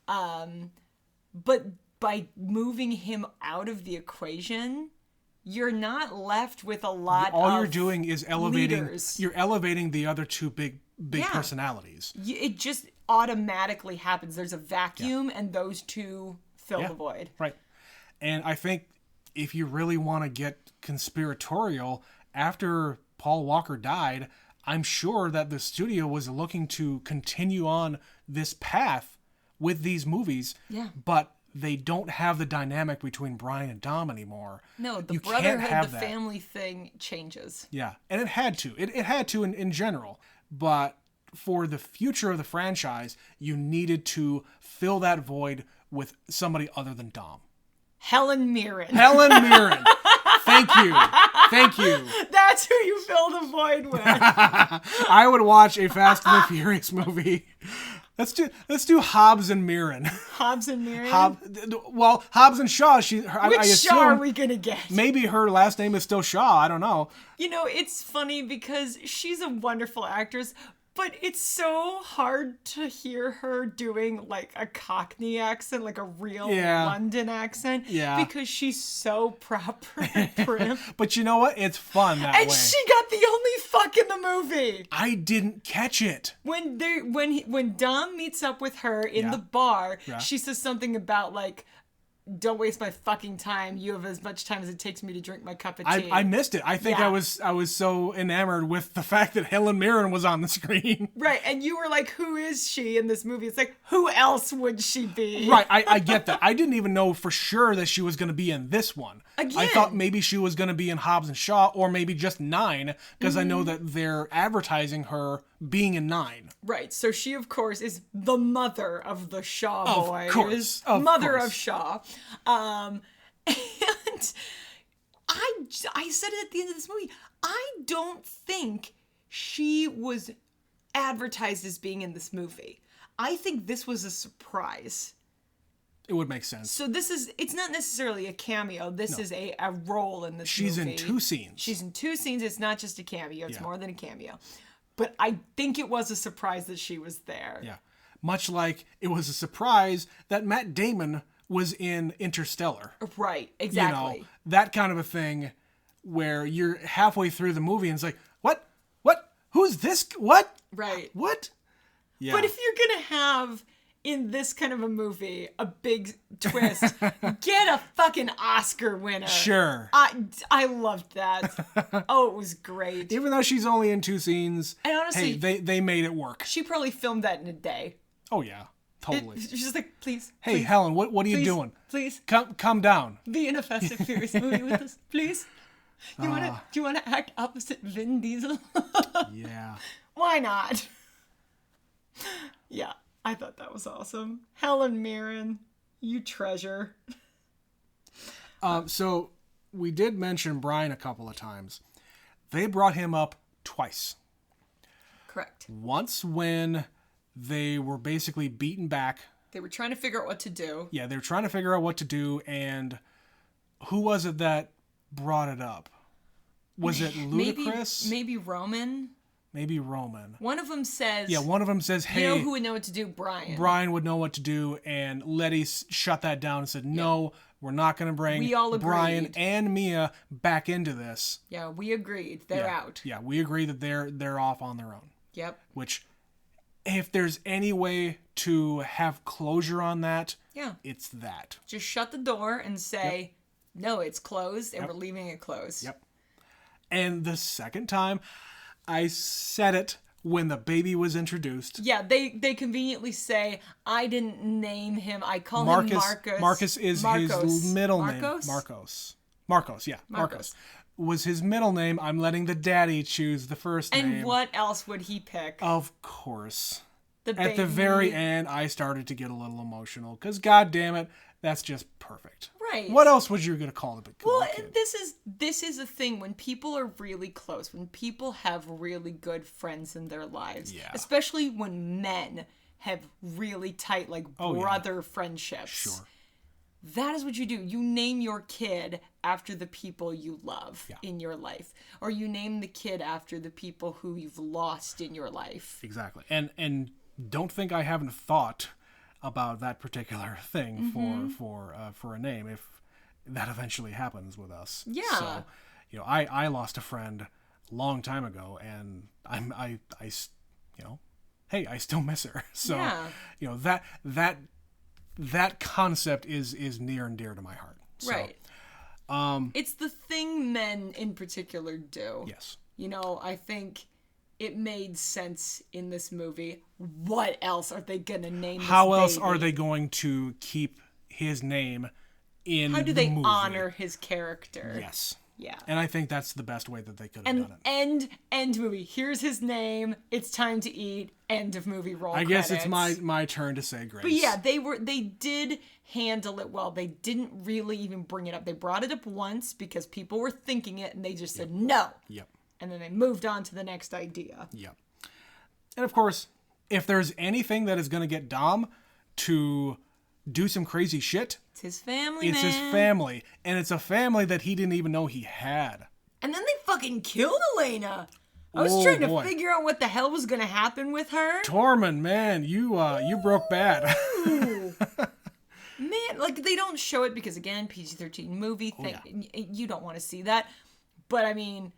But by moving him out of the equation, you're not left with a lot All of you're doing is elevating. leaders. You're elevating the other two big Yeah. personalities. It just automatically happens. There's a vacuum, and those two fill Yeah. the void. Right. And I think if you really want to get conspiratorial, after Paul Walker died, I'm sure that the studio was looking to continue on this path with these movies. Yeah. But they don't have the dynamic between Brian and Dom anymore. No, the You can't brotherhood, have the that. family thing changes. Yeah, and it had to. It had to in general. But for the future of the franchise, you needed to fill that void with somebody other than Dom. Helen Mirren. Helen Mirren. Thank you. Thank you. That's who you fill the void with. I would watch a Fast and the Furious movie. Let's do Hobbs and Mirren. Hobbs and Mirren. Hobbs and Shaw. I Which assume Shaw are we gonna get? maybe her last name is still Shaw. I don't know. You know, it's funny because she's a wonderful actress, but it's so hard to hear her doing like a Cockney accent, like a real Yeah. London accent. Yeah. Because she's so proper and prim. But you know what? It's fun that And way. she got the only fuck in the movie. I didn't catch it. When Dom meets up with her in Yeah. the bar, Yeah. she says something about like, "Don't waste my fucking time. You have as much time as it takes me to drink my cup of tea." I missed it. I think Yeah. I was so enamored with the fact that Helen Mirren was on the screen. Right, and you were like, "Who is she in this movie?" It's like, who else would she be? Right, I get that. I didn't even know for sure that she was going to be in this one. I Again. thought maybe she was going to be in Hobbs and Shaw, or maybe just 9, because I know that they're advertising her being in 9. Right, so she, of course, is the mother of the Shaw Of boys. course, of mother course. of Shaw. And I said it at the end of this movie. I don't think she was advertised as being in this movie. I think this was a surprise. It would make sense. So it's not necessarily a cameo. This is a role in this She's movie. in 2 scenes. She's in 2 scenes. It's not just a cameo. It's Yeah. more than a cameo. But I think it was a surprise that she was there. Yeah. Much like it was a surprise that Matt Damon was in Interstellar. Right, You exactly. know, that kind of a thing where you're halfway through the movie and it's like, what? Who's this? What? Right. What? Yeah. But if you're going to have, in this kind of a movie, a big twist, get a fucking Oscar winner. Sure. I loved that. Oh, it was great. Even though she's only in 2 scenes, And honestly- hey, they made it work. She probably filmed that in a day. Oh yeah, totally. She's just like, please. Hey, please, Helen, what are you please, doing? Please. Come down. Be in a Fast and Furious movie with us, please. Do you wanna act opposite Vin Diesel? Yeah. Why not? Yeah, I thought that was awesome. Helen Mirren, you treasure. So we did mention Brian a couple of times. They brought him up twice. Correct. Once when they were basically beaten back. They were trying to figure out what to do. Yeah, they were trying to figure out what to do, and who was it that brought it up? Was it Ludacris? Maybe Roman. Maybe Roman. One of them says, Yeah, one of them says, you hey, know who would know what to do? Brian. Brian would know what to do, and Letty shut that down and said, no, we're not going to bring We all Brian agreed. and Mia back into this. Yeah, we agreed. They're out. Yeah, we agree that they're off on their own. Yep. Which, if there's any way to have closure on that, Yeah. it's that. Just shut the door and say, no, it's closed, and we're leaving it closed. Yep. And the second time, I said it when the baby was introduced. Yeah, they conveniently say, I didn't name him. I call Marcus. him Marcus. Marcus is his middle name. Marcos? Marcos, yeah. Marcos. Marcos. Was his middle name. I'm letting the daddy choose the first name. And what else would he pick? Of course. At the very end, I started to get a little emotional because, god damn it, that's just perfect. Right. What else was you gonna call the Well, kid? and this is a thing when people are really close, when people have really good friends in their lives, Yeah. especially when men have really tight, like, Oh, yeah. brother friendships. Sure. That is what you do. You name your kid after the people you love in your life. Or you name the kid after the people who you've lost in your life. Exactly. And don't think I haven't thought about that particular thing for a name if that eventually happens with us. Yeah. So, I lost a friend a long time ago, and I hey, I still miss her. So, Yeah. that concept is near and dear to my heart. So, Right. It's the thing men in particular do. Yes. I think it made sense in this movie. What else are they gonna name this How else baby? are they going to keep his name in How do the they movie? honor his character? Yes. Yeah. And I think that's the best way that they could have done And it. end movie. Here's his name. It's time to eat. End of movie. Roll I guess credits. it's my turn to say grace. But yeah, they did handle it well. They didn't really even bring it up. They brought it up once because people were thinking it and they just said no. Yep. And then they moved on to the next idea. Yep. And of course, if there's anything that is going to get Dom to do some crazy shit, It's his family, it's his family. And it's a family that he didn't even know he had. And then they fucking killed Elena. I was Oh, trying to boy. figure out what the hell was going to happen with her. Tormund, man, you broke bad. Man, like, they don't show it because, again, PG-13 movie thing. You don't want to see that. But, I mean,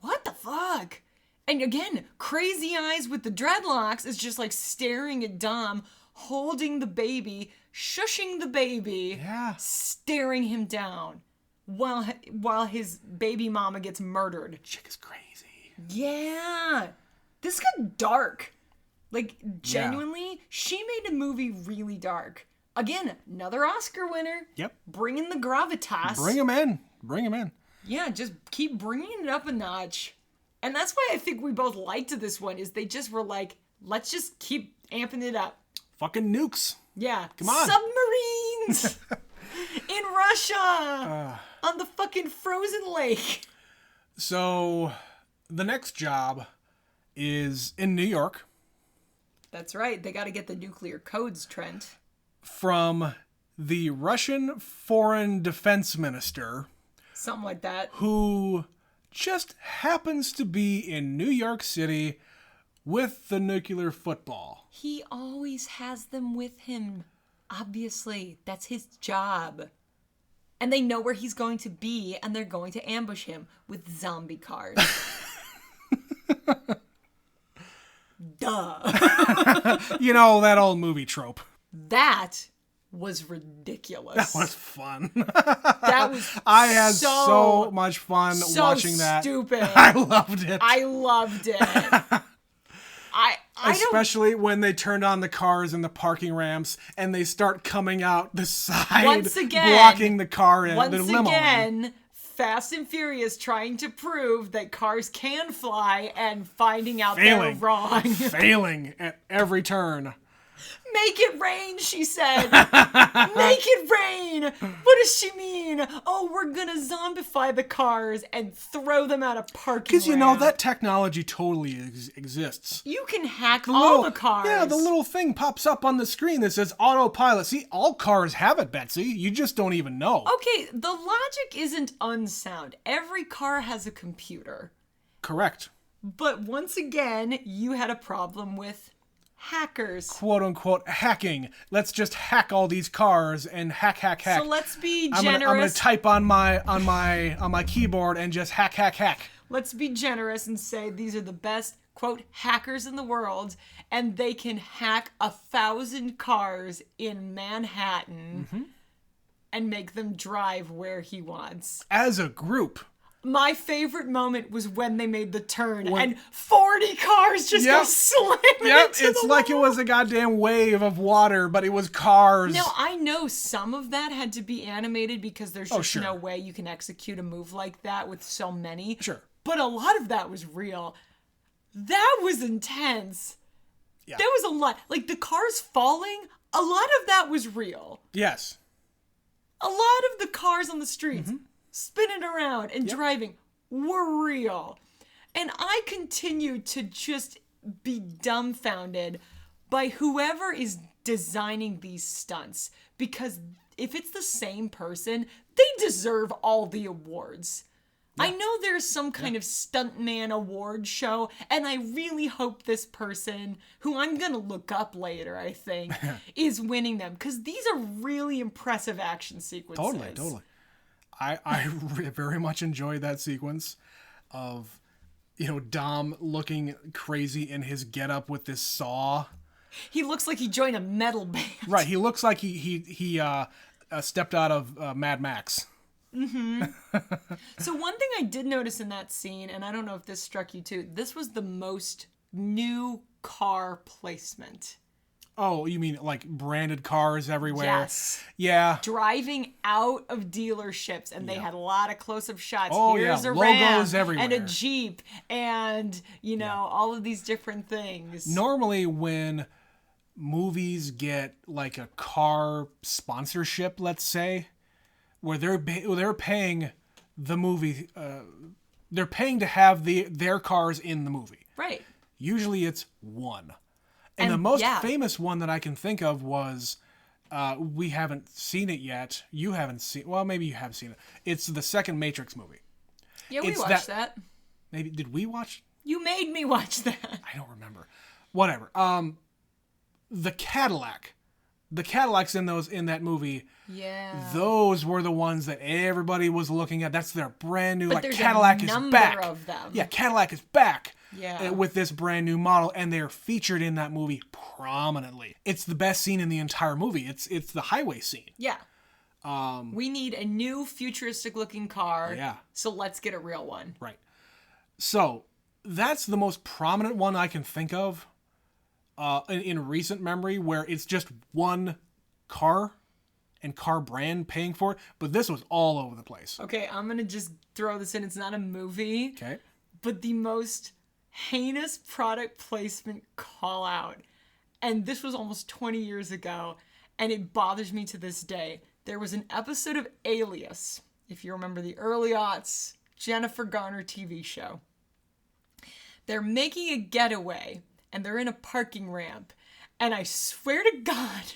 what the fuck? And, again, Crazy Eyes with the dreadlocks is just, like, staring at Dom, holding the baby, shushing the baby, Yeah. staring him down while his baby mama gets murdered. Chick is crazy. Yeah. This got dark. Like, genuinely, she made a movie really dark. Again, another Oscar winner. Yep. Bringing the gravitas. Bring him in. Bring him in. Yeah, just keep bringing it up a notch. And that's why I think we both liked this one, is they just were like, let's just keep amping it up. Fucking nukes. Yeah. Come on. Submarines! In Russia! On the fucking frozen lake. So, the next job is in New York That's right. They got to get the nuclear codes, Trent. from the Russian foreign defense minister, Something like that. who just happens to be in New York City with the nuclear football. He always has them with him. Obviously, that's his job. And they know where he's going to be, and they're going to ambush him with zombie cars. Duh. That old movie trope. That was ridiculous. That was fun. That was I had so much fun watching that. Stupid. I loved it. I loved it. I don't. Especially when they turned on the cars in the parking ramps and they start coming out the side, Once again, blocking the car in Once the limo. again, Fast and Furious trying to prove that cars can fly and finding out they're Failing. wrong. Failing at every turn. Make it rain, she said. Make it rain. What does she mean? Oh, we're gonna zombify the cars and throw them out of parking Because that technology totally exists. You can hack all the cars. Yeah, the little thing pops up on the screen that says autopilot. See, all cars have it, Betsy. You just don't even know. Okay, the logic isn't unsound. Every car has a computer. Correct. But once again, you had a problem with hackers. Quote unquote hacking. Let's just hack all these cars and hack. So let's be I'm generous. gonna type on my keyboard and just hack. Let's be generous and say these are the best, quote, hackers in the world, and they can hack 1,000 cars in Manhattan and make them drive where he wants. As a group. My favorite moment was when they made the turn and 40 cars just go slamming into It's the like wall. it was a goddamn wave of water, but it was cars. Now, I know some of that had to be animated because there's just sure. no way you can execute a move like that with so many. Sure. But a lot of that was real. That was intense. Yeah. There was a lot. Like, the cars falling, a lot of that was real. Yes. A lot of the cars on the streets spinning around and driving were real. And I continue to just be dumbfounded by whoever is designing these stunts. Because if it's the same person, they deserve all the awards. I know there's some kind of stuntman award show, and I really hope this person, who I'm going to look up later, I think, is winning them. Because these are really impressive action sequences. Totally. I very much enjoyed that sequence of, Dom looking crazy in his getup with this saw. He looks like he joined a metal band. Right, he looks like he stepped out of Mad Max. So one thing I did notice in that scene, and I don't know if this struck you too, this was the most new car placement. Oh, you mean like branded cars everywhere? Yes. Yeah. Driving out of dealerships, and they had a lot of close-up shots. Oh, Here's yeah. a Logos Ram everywhere. and a Jeep, and all of these different things. Normally, when movies get like a car sponsorship, let's say, where they're paying the movie, they're paying to have their cars in the movie. Right. Usually, it's one. And the most famous one that I can think of was, we haven't seen it yet. You haven't seen. Well, maybe you have seen it. It's the second Matrix movie. Yeah, we watched that. Maybe did we watch? You made me watch that. I don't remember. Whatever. The Cadillac. The Cadillacs in that movie. Yeah. Those were the ones that everybody was looking at. That's their brand new. But there's Cadillac a is number back. of them. Yeah, Cadillac is back. Yeah. With this brand new model, and they're featured in that movie prominently. It's the best scene in the entire movie. It's the highway scene. Yeah. We need a new futuristic looking car. Yeah. So let's get a real one. Right. So that's the most prominent one I can think of in recent memory, where it's just one car and car brand paying for it. But this was all over the place. Okay, I'm going to just throw this in. It's not a movie. Okay. But the most heinous product placement call out. And this was almost 20 years ago. And it bothers me to this day. There was an episode of Alias, if you remember the early aughts Jennifer Garner TV show. They're making a getaway, and they're in a parking ramp. And I swear to God,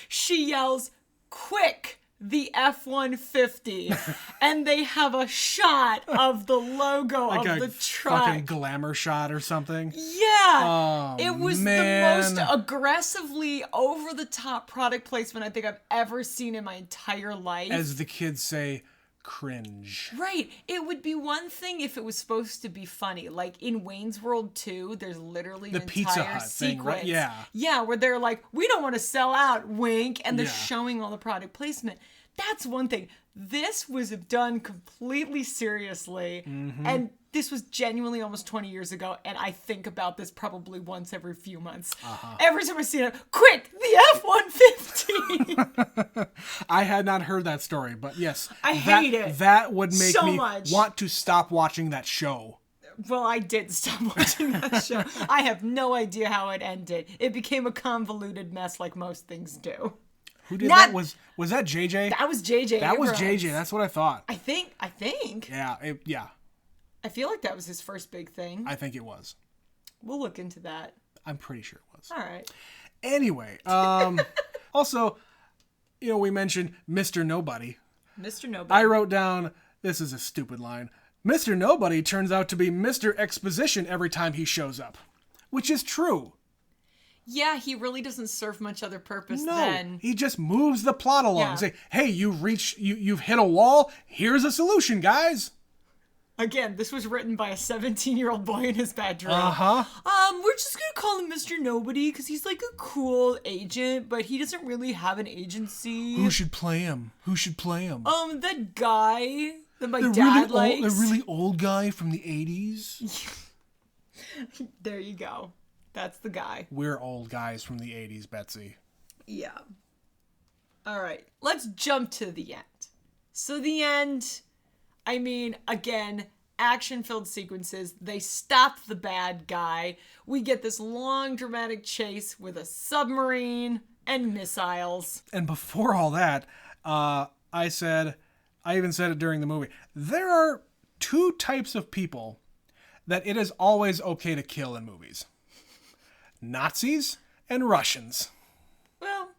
she yells, "Quick, the F-150." And they have a shot of the logo Like of a the truck. fucking glamour shot or something. Yeah. Oh, it was man. the most aggressively over-the-top product placement I think I've ever seen in my entire life. As the kids say, cringe. Right. It would be one thing if it was supposed to be funny. Like in Wayne's World 2, there's literally The an Pizza entire Hut sequence. thing, right? Yeah. Yeah, where they're like, we don't want to sell out, wink, and they're Yeah. showing all the product placement. That's one thing. This was done completely seriously, and this was genuinely almost 20 years ago, and I think about this probably once every few months. Every time I see it, quick, the F-150! I had not heard that story, but yes. I hate it That would make so me much. want to stop watching that show. Well, I did stop watching that show. I have no idea how it ended. It became a convoluted mess like most things do. Who did Not- that? Was that JJ? That was JJ That was Abrams. JJ. That's what I thought. I think. Yeah. I feel like that was his first big thing. I think it was. We'll look into that. I'm pretty sure it was. All right. Anyway, also, we mentioned Mr. Nobody. Mr. Nobody. I wrote down, this is a stupid line. Mr. Nobody turns out to be Mr. Exposition every time he shows up. Which is true. Yeah, he really doesn't serve much other purpose No, than... he just moves the plot along. Yeah. Say, hey, you've hit a wall. Here's a solution, guys. Again, this was written by a 17-year-old boy in his bedroom. Uh-huh. We're just gonna call him Mr. Nobody because he's like a cool agent, but he doesn't really have an agency. Who should play him? That guy that my The dad likes. the really old guy from the 80s. There you go. That's the guy. We're old guys from the 80s, Betsy. Yeah. All right. Let's jump to the end. So the end, I mean, again, action-filled sequences. They stop the bad guy. We get this long dramatic chase with a submarine and missiles. And before all that, I even said it during the movie, there are two types of people that it is always okay to kill in movies. Nazis and Russians. Well,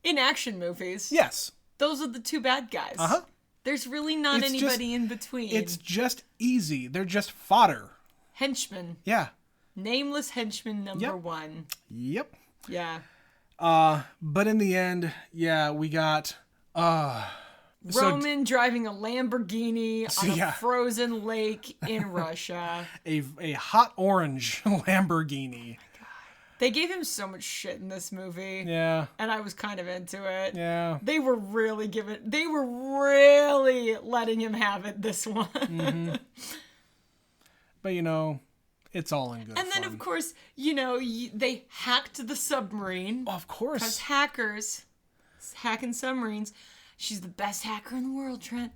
in action movies, Yes. those are the two bad guys. Uh-huh. There's really not It's anybody in between. It's just easy. They're just fodder. Henchmen. Yeah. Nameless henchman number Yep. 1. Yep. Yeah. But in the end, yeah, we got so Roman driving a Lamborghini on a yeah. frozen lake in Russia. a hot orange Lamborghini. They gave him so much shit in this movie. Yeah. And I was kind of into it. Yeah. They were really letting him have it this one. Mm-hmm. But you know, it's all in good And then, fun. of course, you know, they hacked the submarine. Of Because course. hackers hacking submarines. She's the best hacker in the world, Trent.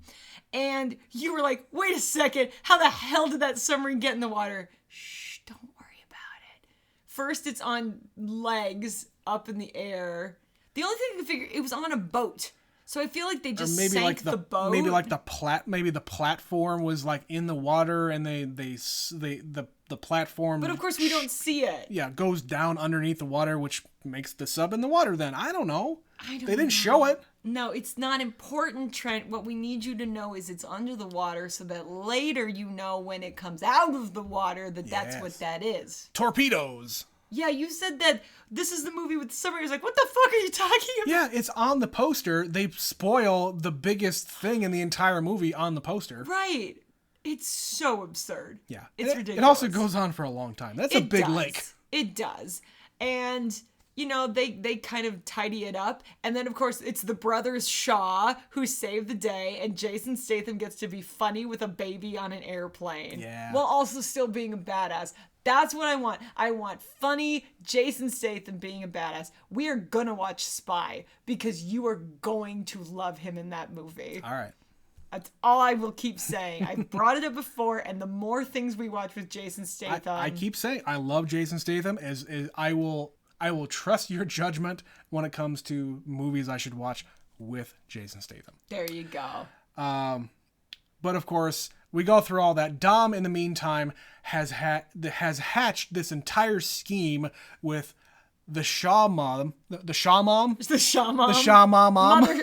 And you were like, wait a second, how the hell did that submarine get in the water? Shh, don't worry about it. First, it's on legs up in the air. The only thing I could figure, it was on a boat. So I feel like they just maybe sank like the boat. maybe like the platform was like in the water, and the platform. But of course, we don't see it. Yeah, goes down underneath the water, which makes the sub in the water. Then I don't know. I don't They didn't know. show it. No, it's not important, Trent. What we need you to know is it's under the water so that later you know when it comes out of the water that that's Yes. what that is. Torpedoes. Yeah, you said that this is the movie with the submarine. I was like, what the fuck are you talking about? Yeah, it's on the poster. They spoil the biggest thing in the entire movie on the poster. Right. It's so absurd. Yeah. It's It ridiculous. also goes on for a long time. That's a big does. lake. It does. And, you know, they kind of tidy it up. And then, of course, it's the brothers Shaw who save the day. And Jason Statham gets to be funny with a baby on an airplane. Yeah. While also still being a badass. That's what I want. I want funny Jason Statham being a badass. We are gonna watch Spy because you are going to love him in that movie. All right. That's all I will keep saying. I've brought it up before, and the more things we watch with Jason Statham, I keep saying I love Jason Statham. As I will trust your judgment when it comes to movies I should watch with Jason Statham. there you go. But of course, we go through all that. Dom, in the meantime, has hatched this entire scheme with the Shaw mom, the Shaw mom, The Shaw mom. the Shaw mom,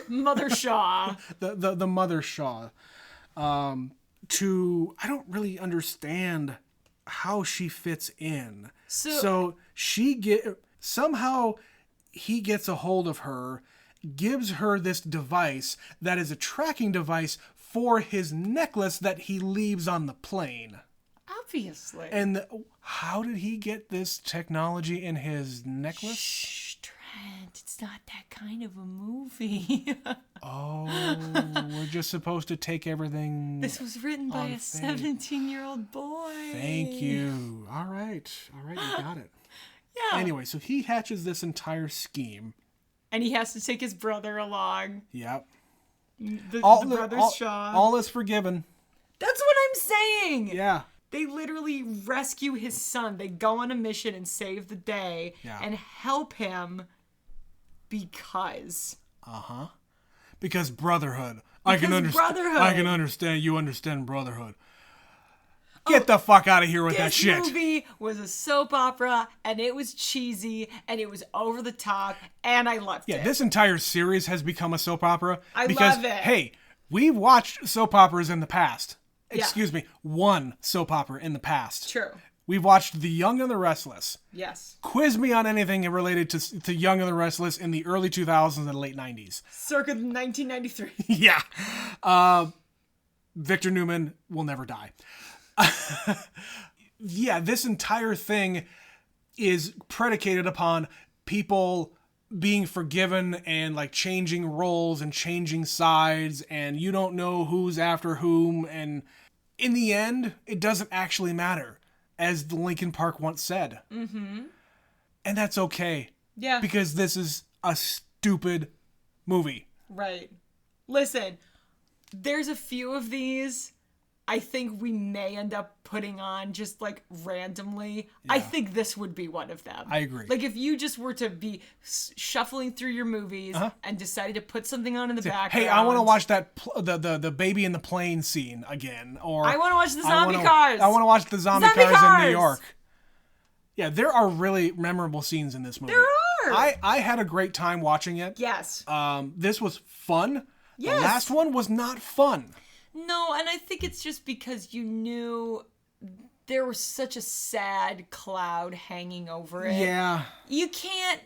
Mother Shaw. the mother Shaw. To I don't really understand how she fits in. So somehow he gets a hold of her, gives her this device that is a tracking device for his necklace that he leaves on the plane. Obviously. And how did he get this technology in his necklace? Shh, Trent, it's not that kind of a movie. Oh, we're just supposed to take everything. This was written by a faith. 17-year-old boy. Thank you. All right, you got it. Yeah. Anyway, so he hatches this entire scheme. And he has to take his brother along. Yep. The brothers all, Shaw. all is forgiven. That's what I'm saying. Yeah. They literally rescue his son. They go on a mission and save the day Yeah. and help him because. Because brotherhood. I can understand. brotherhood. I can understand. You understand brotherhood. Get the fuck out of here with that This shit. movie was a soap opera, and it was cheesy, and it was over the top, and I loved Yeah, it. this entire series has become a soap opera. I because, love it. Hey, we've watched soap operas in the past. Excuse me, one soap opera in the past. True. We've watched The Young and the Restless. Yes. Quiz me on anything related to Young and the Restless in the early 2000s and late 90s. Circa 1993. Yeah. Victor Newman will never die. Yeah, this entire thing is predicated upon people being forgiven and like changing roles and changing sides, and you don't know who's after whom, and in the end it doesn't actually matter, as the Linkin Park once said. And that's okay, Yeah. because this is a stupid movie. Right. Listen, there's a few of these I think we may end up putting on just like randomly. I think this would be one of them. I agree. Like if you just were to be shuffling through your movies and decided to put something on in the background. Hey, I want to watch that the baby in the plane scene again, or I want to watch the zombie cars. I want to watch the zombie cars in cars. New York. Yeah, there are really memorable scenes in this movie. There are. I had a great time watching it. Yes. This was fun. Yes. The last one was not fun. No, and I think it's just because you knew there was such a sad cloud hanging over it. Yeah. You can't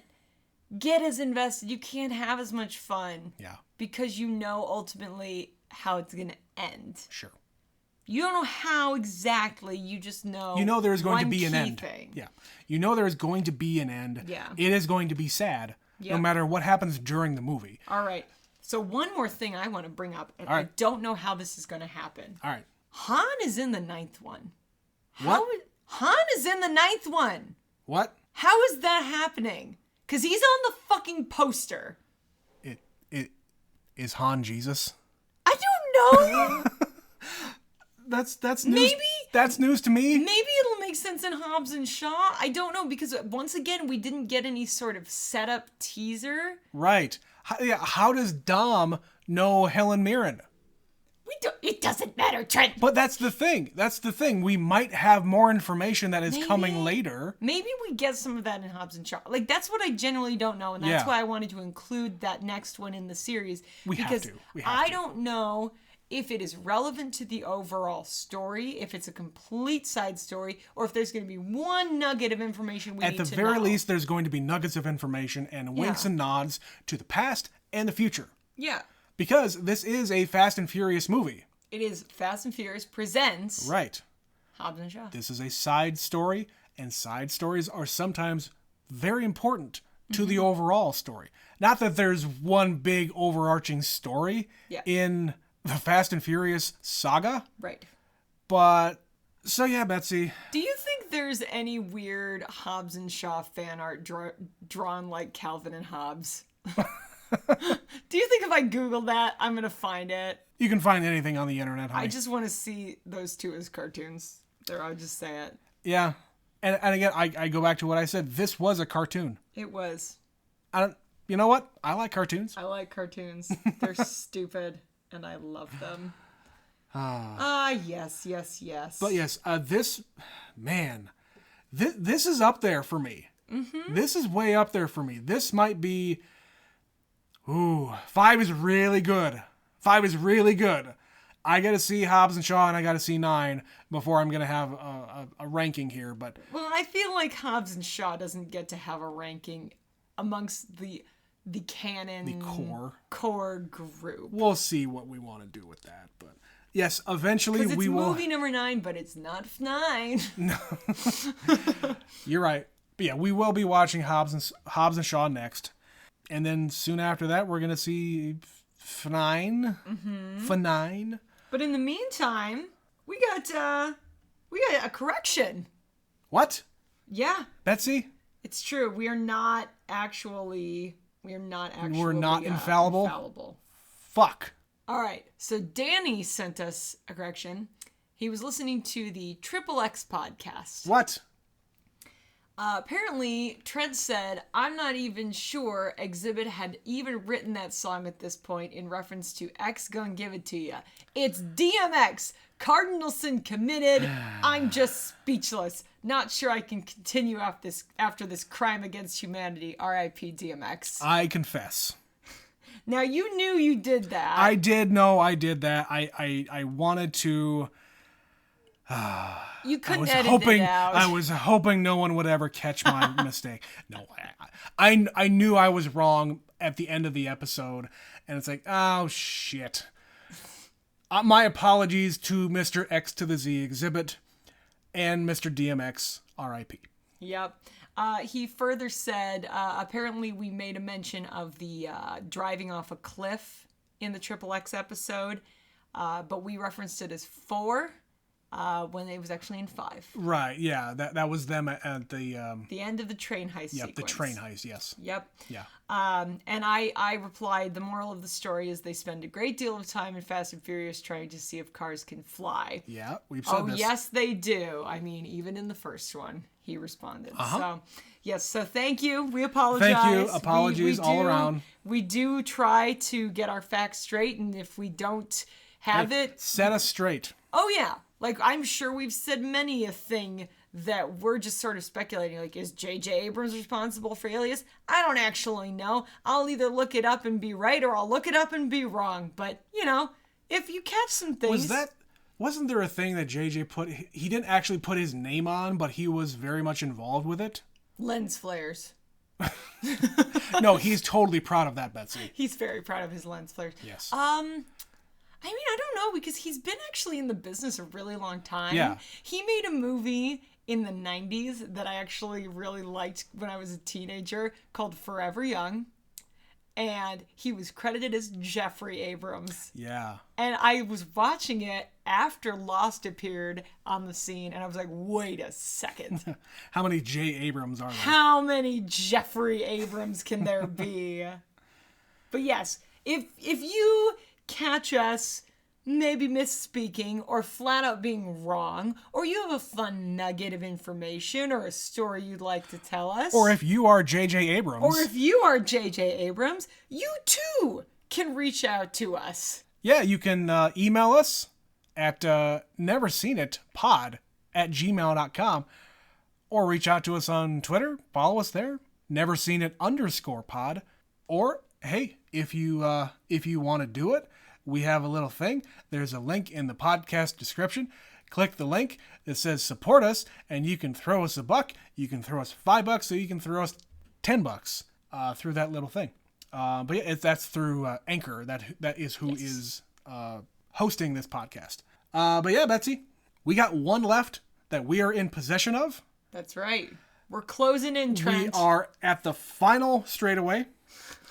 get as invested. You can't have as much fun. Yeah. Because you know ultimately how it's going to end. Sure. You don't know how exactly. You just know. You know there is going to be an key end. thing. Yeah. You know there is going to be an end. Yeah. It is going to be sad, no matter what happens during the movie. All right. So one more thing I want to bring up, and All right. I don't know how this is going to happen. All right. Han is in the 9th one. What? Han is in the 9th one. What? How is that happening? Because he's on the fucking poster. It is Han Jesus? I don't know. That's news. Maybe. That's news to me. Maybe it'll make sense in Hobbs and Shaw. I don't know, because once again, we didn't get any sort of setup teaser. Right. How does Dom know Helen Mirren? It doesn't matter, Trent. But that's the thing. We might have more information that is coming later. Maybe we get some of that in Hobbs and Shaw. Like, that's what I genuinely don't know, and that's why I wanted to include that next one in the series. We have to. I don't know if it is relevant to the overall story, if it's a complete side story, or if there's going to be one nugget of information we need to know. At the very least, there's going to be nuggets of information and winks and nods to the past and the future. Yeah. Because this is a Fast and Furious movie. It is Fast and Furious presents Right. Hobbs and Shaw. This is a side story, and side stories are sometimes very important to the overall story. Not that there's one big overarching story in the Fast and Furious saga. Right. But, so yeah, Betsy. Do you think there's any weird Hobbs and Shaw fan art drawn like Calvin and Hobbes? Do you think if I Google that, I'm going to find it? You can find anything on the internet, honey. I just want to see those two as cartoons. There, I'll just say it. Yeah. And again, I go back to what I said. This was a cartoon. It was. You know what? I like cartoons. I like cartoons. They're stupid, and I love them. Yes. But yes, this is up there for me. Mm-hmm. This is way up there for me. This might be... Ooh, 5 is really good. 5 is really good. I got to see Hobbs and Shaw, and I got to see 9 before I'm going to have a ranking here. But well, I feel like Hobbs and Shaw doesn't get to have a ranking amongst the canon, the core group. We'll see what we want to do with that. But yes, eventually we will. It's movie number 9, but it's not 9. No, you're right. But yeah, we will be watching Hobbs and Shaw next. And then soon after that, we're going to see F9. Mm-hmm. F9. But in the meantime, we got a correction. What? Yeah. Betsy? It's true. We are not actually We're not infallible? Infallible. Fuck. All right. So Danny sent us a correction. He was listening to the Triple X podcast. What? Apparently, Trent said, I'm not even sure Exhibit had even written that song at this point in reference to X Gon' Give It To Ya. It's DMX. Cardinalson committed. I'm just speechless. Not sure I can continue after this crime against humanity. R.I.P. DMX. I confess. Now, you knew you did that. I did know I did that. I wanted to... You couldn't edit it out. I was hoping no one would ever catch my mistake. No, I knew I was wrong at the end of the episode, and it's like, oh shit. My apologies to Mr. X to the Z Exhibit and Mr. DMX, R.I.P. Yep. He further said, apparently we made a mention of the driving off a cliff in the Triple X episode, but we referenced it as 4. when it was actually in 5. Right, yeah. That was them at the... The end of the train heist Yep, sequence. the train heist, yes. Yep. Yeah. And I replied, the moral of the story is they spend a great deal of time in Fast and Furious trying to see if cars can fly. Yeah, we've said this. Oh, yes, they do. I mean, even in the first one, he responded. So, yes, so thank you. We apologize. Thank you. Apologies all around. We do try to get our facts straight, and if we don't have it... Set us straight. Oh, yeah. Like, I'm sure we've said many a thing that we're just sort of speculating. Like, is J.J. Abrams responsible for Alias? I don't actually know. I'll either look it up and be right, or I'll look it up and be wrong. But, you know, if you catch some things... Wasn't there a thing that J.J. put... He didn't actually put his name on, but he was very much involved with it? Lens flares. No, he's totally proud of that, Betsy. He's very proud of his lens flares. Yes. I mean, I don't know, because he's been actually in the business a really long time. Yeah. He made a movie in the 90s that I actually really liked when I was a teenager called Forever Young. And he was credited as Jeffrey Abrams. Yeah. And I was watching it after Lost appeared on the scene, and I was like, wait a second. How many J. Abrams are there? How many Jeffrey Abrams can there be? But yes, if you catch us maybe misspeaking or flat out being wrong, or you have a fun nugget of information or a story you'd like to tell us, Or if you are J.J. Abrams. or if you are J.J. Abrams, you too can reach out to us. Yeah, you can email us at neverseenitpod@gmail.com, or reach out to us on Twitter. Follow us there, neverseenit_pod. Or, hey, if you want to do it, we have a little thing. There's a link in the podcast description. Click the link that says support us, and you can throw us $1. You can throw us $5, or you can throw us $10 through that little thing. But yeah, that's through Anchor. That is who is hosting this podcast. But yeah, Betsy, we got one left that we are in possession of. That's right. We're closing in, Trent. We are at the final straightaway,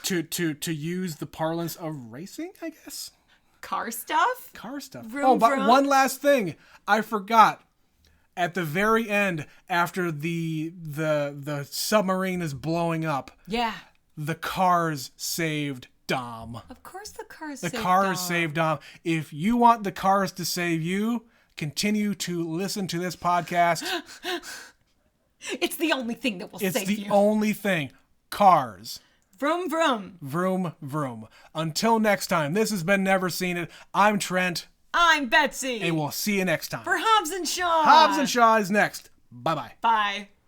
to use the parlance of racing, I guess. Car stuff? Car stuff. Vroom, But vroom. one last thing. I forgot. At the very end, after the submarine is blowing up, Yeah. the cars saved Dom. Of course the cars The saved cars Dom. saved Dom. If you want the cars to save you, continue to listen to this podcast. It's the only thing that will It's save the you. only thing. Cars. Vroom, vroom. Vroom, vroom. Until next time, this has been Never Seen It. I'm Trent, I'm Betsy. and we'll see you next time. For Hobbs and Shaw. Hobbs and Shaw is next. Bye-bye. Bye.